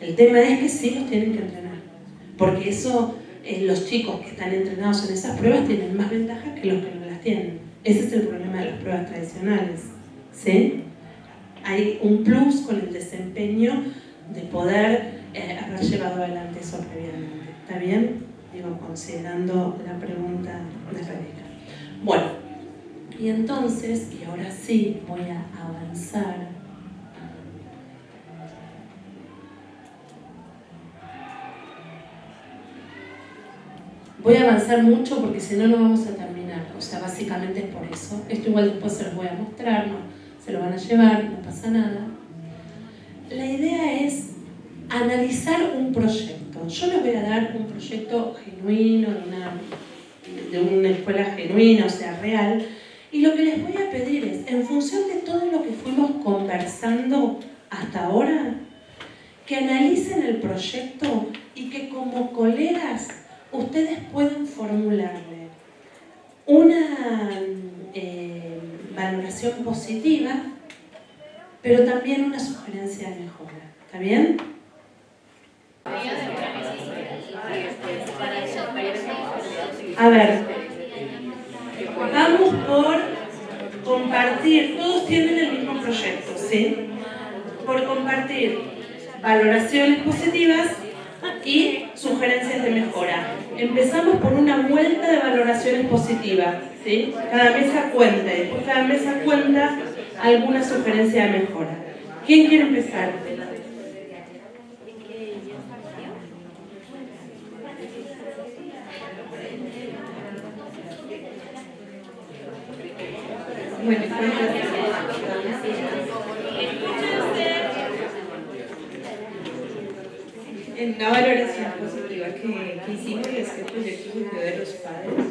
El tema es que sí los tienen que entrenar, porque eso, los chicos que están entrenados en esas pruebas tienen más ventajas que los que no las tienen. Ese es el problema de las pruebas tradicionales, ¿sí? Hay un plus con el desempeño de poder haber llevado adelante eso previamente. ¿Está bien? Digo, considerando la pregunta de Rebeca. Bueno, y entonces, y ahora sí voy a avanzar. Voy a avanzar mucho porque si no, no vamos a terminar. O sea, básicamente es por eso. Esto igual después se los voy a mostrar, ¿no? Se lo van a llevar, no pasa nada. La idea es analizar un proyecto. Yo les voy a dar un proyecto genuino, de una escuela genuina, o sea, real. Y lo que les voy a pedir es, en función de todo lo que fuimos conversando hasta ahora, que analicen el proyecto y que como colegas ustedes pueden formularle una valoración positiva, pero también una sugerencia de mejora. ¿Está bien? A ver, vamos por compartir, todos tienen el mismo proyecto, ¿sí? Por compartir valoraciones positivas y sugerencias de mejora. Empezamos por una vuelta de valoraciones positivas, ¿sí? Cada mesa cuenta y después cada mesa cuenta alguna sugerencia de mejora. ¿Quién quiere empezar? Bueno, en una valoración positiva que hicimos es que el proyecto surgió de los padres,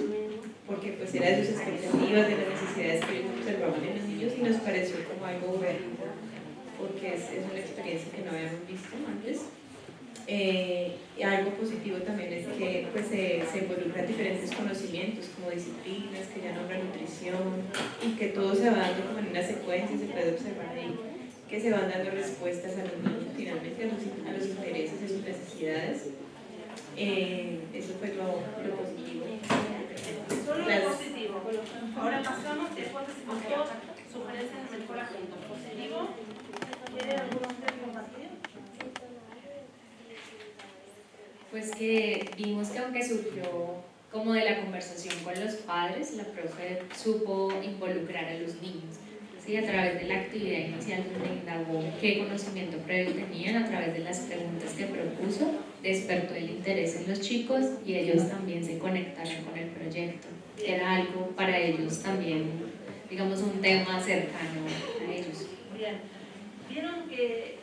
porque pues era de sus expectativas, de las necesidades que ellos observaban en los niños y nos pareció como algo bueno, porque es una experiencia que no habíamos visto antes. Y algo positivo también es que pues, se involucran diferentes conocimientos como disciplinas, que ya nombran nutrición y que todo se va dando como en una secuencia, se puede observar ahí que se van dando respuestas a los niños finalmente a los intereses y sus necesidades. Eso fue lo positivo. Solo lo positivo. Ahora pasamos después de sugerencias de mejora juntos. Positivo. ¿Quiere alguno de ustedes compartir? Pues que vimos que aunque surgió como de la conversación con los padres, la profe supo involucrar a los niños. Sí, a través de la actividad inicial donde indagó qué conocimiento previo tenían, a través de las preguntas que propuso, despertó el interés en los chicos y ellos también se conectaron con el proyecto. Era algo para ellos también, digamos, un tema cercano a ellos. Bien, vieron que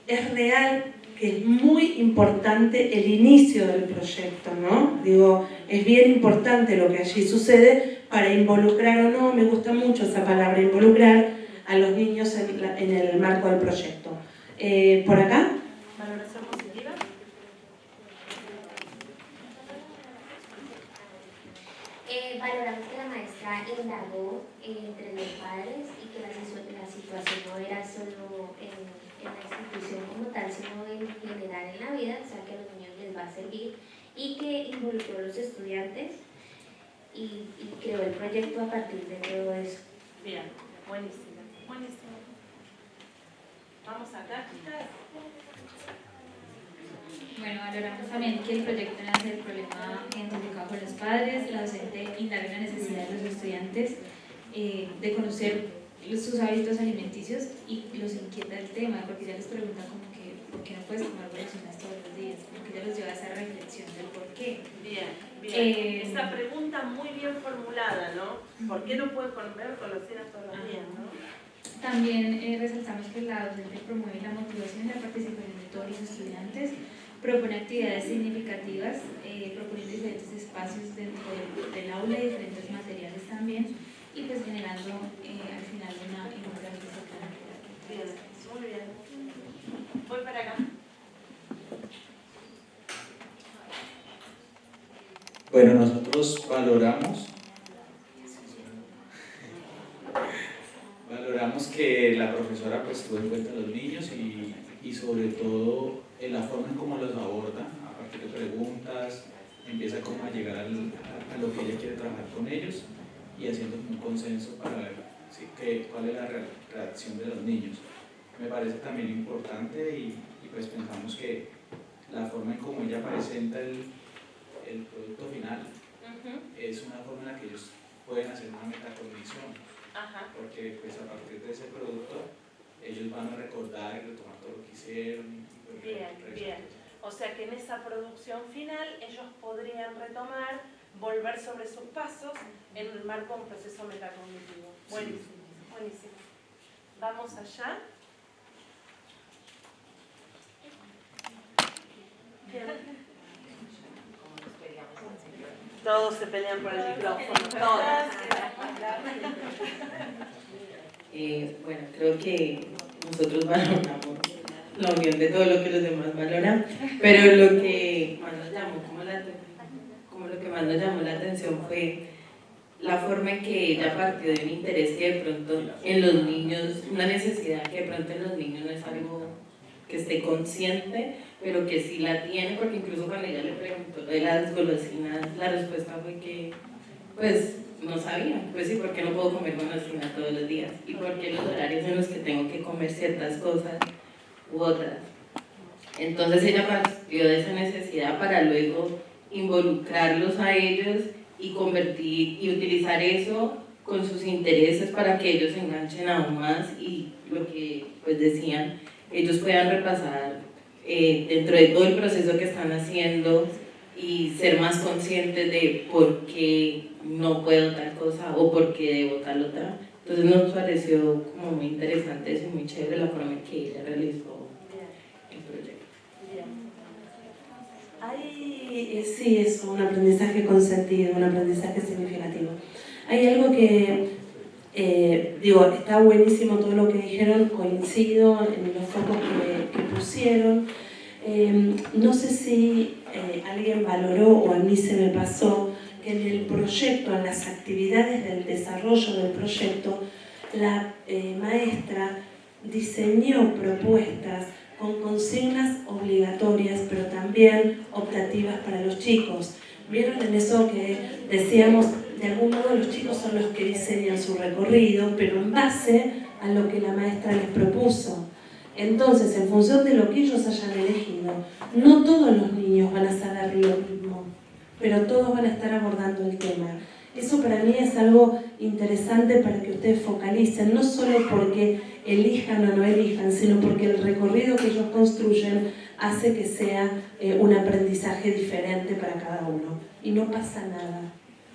es real, que es muy importante el inicio del proyecto, ¿no? Digo, es bien importante lo que allí sucede para involucrar o no, me gusta mucho esa palabra, involucrar a los niños en el marco del proyecto. ¿Por acá? Valoración positiva. Valoramos que la maestra indagó entre los padres y que la situación no era solo en la institución como tal, sino en general en la vida, o sea que a los niños les va a servir, y que involucró a los estudiantes y creó el proyecto a partir de todo eso. Bien, buenísimo, buenísimo. Vamos acá, chicas. Bueno, valoramos también que el proyecto nace del problema identificado con los padres, la docente indaga en la necesidad de los estudiantes de conocer sus hábitos alimenticios y los inquieta el tema, porque ya les pregunta como que ¿por qué no puedes tomar golosinas todos los días? Como que ya los lleva a esa reflexión del por qué. Bien, bien. Esa pregunta muy bien formulada, ¿no? ¿Por qué no puedes comer golosinas todos los días, no? También resaltamos que la docente promueve la motivación y la participación de todos los estudiantes, propone actividades significativas, proponiendo diferentes espacios dentro del aula y diferentes materiales también, y pues generando al final una infografía clara. Bien, muy bien. Voy para acá. Bueno, nosotros valoramos que la profesora pues tuvo en cuenta a los niños y sobre todo en la forma en cómo los aborda, a partir de preguntas, empieza como a llegar a lo que ella quiere trabajar con ellos y haciendo un consenso para ver cuál es la reacción de los niños. Me parece también importante y pues pensamos que la forma en cómo ella presenta el producto final es una forma en la que ellos pueden hacer una metacognición. Porque pues a partir de ese producto ellos van a recordar y retomar todo lo que hicieron. Bien, bien. O sea que en esa producción final ellos podrían retomar, volver sobre sus pasos en el marco de un proceso metacognitivo. Buenísimo, buenísimo. Vamos allá. Bien. Todos se pelean por el micrófono, todos. Bueno, creo que nosotros valoramos la unión de todo lo que los demás valoran, pero lo que más nos llamó la atención fue la forma en que ella partió de un interés que de pronto en los niños, una necesidad que de pronto en los niños no es algo que esté consciente, pero que sí la tiene, porque incluso cuando ella le preguntó de las golosinas, la respuesta fue que pues no sabía, pues sí, ¿por qué no puedo comer golosinas todos los días? ¿Y por qué los horarios en los que tengo que comer ciertas cosas u otras? Entonces ella partió de esa necesidad para luego involucrarlos a ellos y convertir y utilizar eso con sus intereses para que ellos se enganchen aún más y lo que pues decían, ellos puedan repasar dentro de todo el proceso que están haciendo y ser más conscientes de por qué no puedo tal cosa o por qué debo tal otra. Entonces nos pareció como muy interesante eso y muy chévere la forma en que ella realizó el proyecto. Sí, es un aprendizaje con sentido, un aprendizaje significativo. Hay algo que, está buenísimo todo lo que dijeron, coincido en los focos que pusieron. No sé si alguien valoró o a mí se me pasó que en el proyecto, en las actividades del desarrollo del proyecto, la maestra diseñó propuestas con consignas obligatorias, pero también optativas para los chicos. ¿Vieron en eso que decíamos, de algún modo los chicos son los que diseñan su recorrido, pero en base a lo que la maestra les propuso? Entonces, en función de lo que ellos hayan elegido, no todos los niños van a saber lo mismo, pero todos van a estar abordando el tema. Eso para mí es algo interesante para que ustedes focalicen, no solo porque elijan o no elijan, sino porque el recorrido que ellos construyen hace que sea un aprendizaje diferente para cada uno. Y no pasa nada,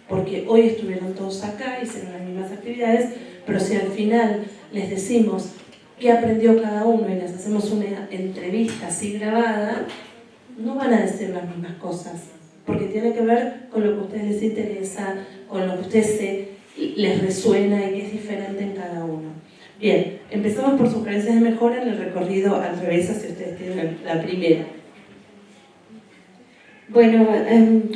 porque hoy estuvieron todos acá, hicieron las mismas actividades, pero si al final les decimos qué aprendió cada uno y les hacemos una entrevista así grabada, no van a decir las mismas cosas, porque tiene que ver con lo que a ustedes les interesa, con lo que a ustedes les resuena y que es diferente en cada uno. Bien, empezamos por sugerencias de mejora en el recorrido al revés, si ustedes tienen la primera. Bueno,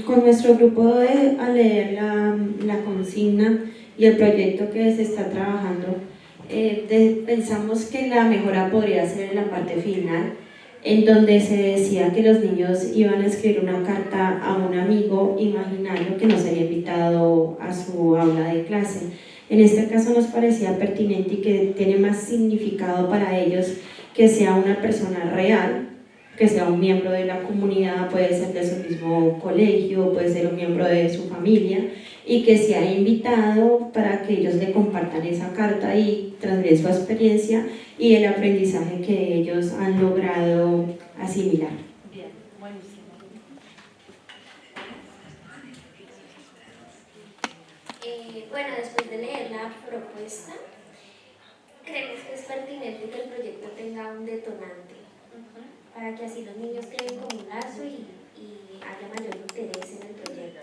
con nuestro grupo al leer la consigna y el proyecto que se está trabajando, pensamos que la mejora podría ser en la parte final, en donde se decía que los niños iban a escribir una carta a un amigo imaginario que nos había invitado a su aula de clase. En este caso nos parecía pertinente y que tiene más significado para ellos que sea una persona real, que sea un miembro de la comunidad, puede ser de su mismo colegio, puede ser un miembro de su familia, y que se ha invitado para que ellos le compartan esa carta y transmitir su experiencia y el aprendizaje que ellos han logrado asimilar. Bien, buenísimo. Bueno, después de leer la propuesta, creemos que es pertinente que el proyecto tenga un detonante, para que así los niños creen como un lazo y haya mayor interés en el proyecto.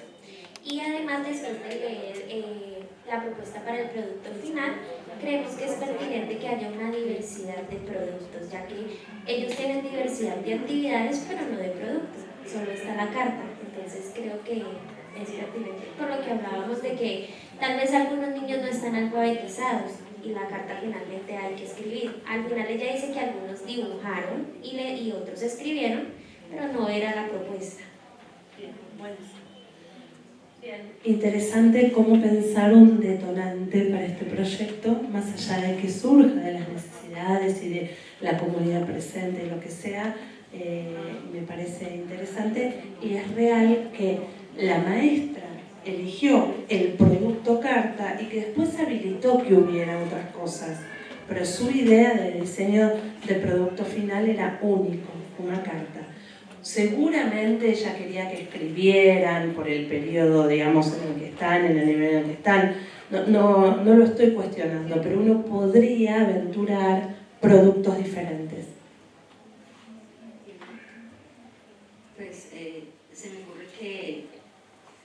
Y además, después de leer la propuesta para el producto final, creemos que es pertinente que haya una diversidad de productos, ya que ellos tienen diversidad de actividades, pero no de productos, solo está la carta. Entonces creo que es pertinente, por lo que hablábamos de que tal vez algunos niños no están alfabetizados y la carta finalmente hay que escribir. Al final ella dice que algunos dibujaron y otros escribieron, pero no era la propuesta. Bien, buenísimo. Bien. Interesante cómo pensar un detonante para este proyecto, más allá de que surja de las necesidades y de la comunidad presente, lo que sea, me parece interesante y es real que la maestra eligió el producto carta y que después habilitó que hubiera otras cosas, pero su idea de diseño de producto final era único, una carta. Seguramente ella quería que escribieran por el periodo, digamos, en el que están, en el nivel en el que están. No lo estoy cuestionando, pero uno podría aventurar productos diferentes. Pues se me ocurre que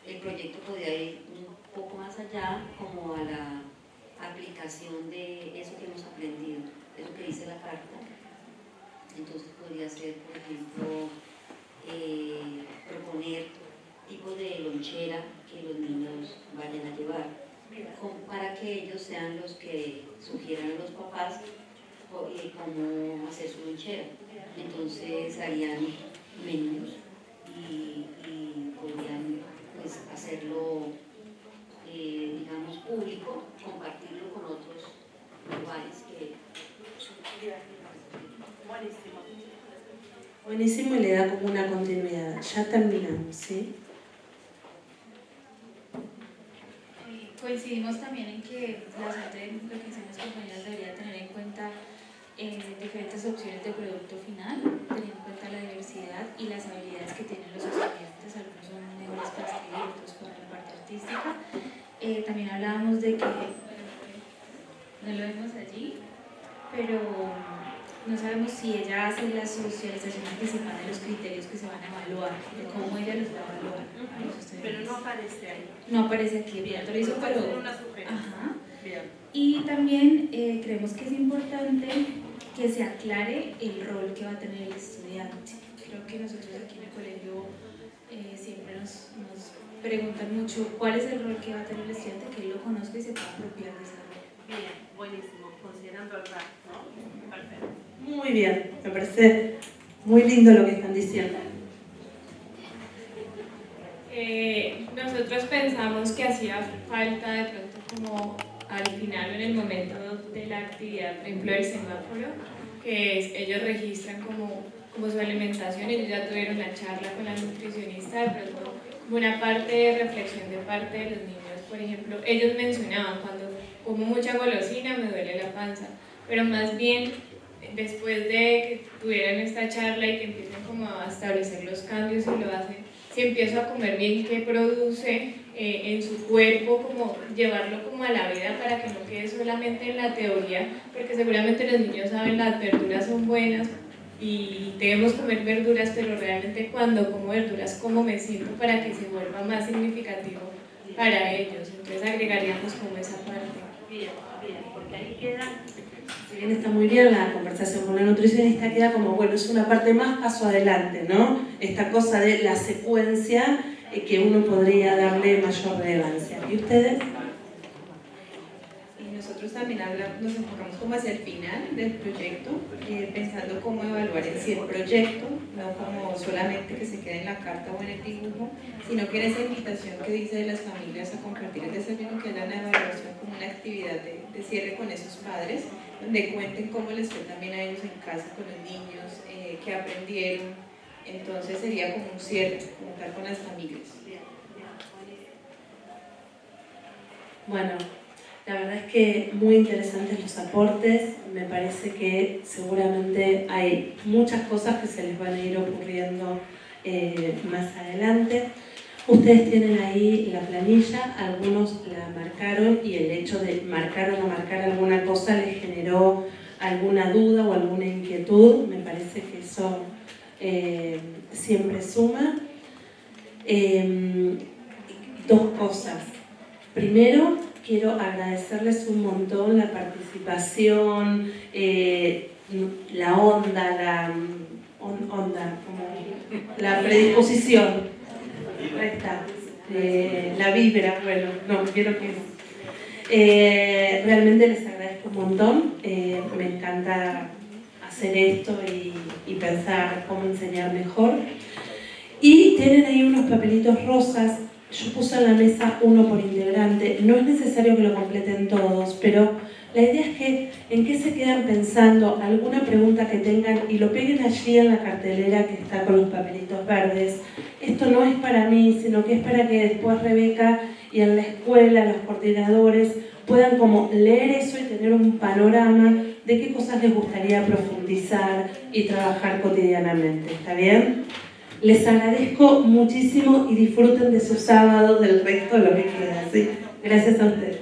el proyecto podría ir un poco más allá, como a la aplicación de eso que hemos aprendido, de lo que dice la carta. Entonces podría ser, por ejemplo, proponer tipos de lonchera que los niños vayan a llevar, para que ellos sean los que sugieran a los papás cómo hacer su lonchera. Entonces harían menús y podrían pues, hacerlo, digamos, público, compartirlo con otros lugares que... Buenísimo. Buenísimo y le da como una continuidad. Ya terminamos, ¿sí? Coincidimos también en que la SATE, lo que dicen las compañías, debería tener en cuenta diferentes opciones de producto final, teniendo en cuenta la diversidad y las habilidades que tienen los estudiantes. Algunos son mejores para escribir, otros para la parte artística. También hablábamos de que, no lo vemos allí, pero no sabemos si ella hace la socialización anticipada de los criterios que se van a evaluar, de cómo ella los va a evaluar. Pero no aparece ahí. No aparece aquí, Bien, lo hizo, pero... una sugerencia. Ajá. Bien. Y también creemos que es importante que se aclare el rol que va a tener el estudiante. Creo que nosotros aquí en el colegio siempre nos preguntan mucho cuál es el rol que va a tener el estudiante, que él lo conozca y se pueda apropiar de ese rol. Bien, buenísimo, considerando el RAC, ¿no? Perfecto. Muy bien, me parece muy lindo lo que están diciendo. Nosotros pensamos que hacía falta de pronto como al final o en el momento de la actividad, por ejemplo el semáforo, que ellos registran como su alimentación, ellos ya tuvieron la charla con la nutricionista, de pronto como una parte de reflexión de parte de los niños, por ejemplo, ellos mencionaban cuando como mucha golosina me duele la panza, pero más bien después de que tuvieran esta charla y que empiecen como a establecer los cambios y lo hacen, si empiezo a comer bien, ¿qué produce en su cuerpo? Como llevarlo como a la vida para que no quede solamente en la teoría, porque seguramente los niños saben las verduras son buenas y debemos comer verduras, pero realmente cuando como verduras, ¿cómo me siento para que se vuelva más significativo para ellos? Entonces agregaríamos como esa parte. Bien, porque ahí queda... Si bien está muy bien la conversación con la nutricionista, queda como, bueno, es una parte más paso adelante, ¿no? Esta cosa de la secuencia que uno podría darle mayor relevancia. ¿Y ustedes? Y nosotros también nos enfocamos como hacia el final del proyecto, pensando cómo evaluar en sí el proyecto, no como solamente que se quede en la carta o en el dibujo, sino que en esa invitación que dice de las familias a compartir el desayuno, que haya una evaluación como una actividad de cierre con esos padres, donde cuenten cómo les fue también a ellos en casa con los niños, qué aprendieron. Entonces sería como un cierre, como tal con las familias. Bueno, la verdad es que muy interesantes los aportes. Me parece que seguramente hay muchas cosas que se les van a ir ocurriendo más adelante. Ustedes tienen ahí la planilla, algunos la marcaron y el hecho de marcar o no marcar alguna cosa les generó alguna duda o alguna inquietud. Me parece que eso siempre suma. Dos cosas. Primero, quiero agradecerles un montón la participación, la onda, la predisposición, recta, la vibra, bueno, no, quiero que... realmente les agradezco un montón, me encanta hacer esto y pensar cómo enseñar mejor. Y tienen ahí unos papelitos rosas. Yo puse en la mesa uno por integrante, no es necesario que lo completen todos, pero la idea es que en qué se quedan pensando, alguna pregunta que tengan y lo peguen allí en la cartelera que está con los papelitos verdes. Esto no es para mí, sino que es para que después Rebeca y en la escuela los coordinadores puedan como leer eso y tener un panorama de qué cosas les gustaría profundizar y trabajar cotidianamente, ¿está bien? Les agradezco muchísimo y disfruten de su sábado, del resto de lo que queda, ¿sí? Gracias a ustedes.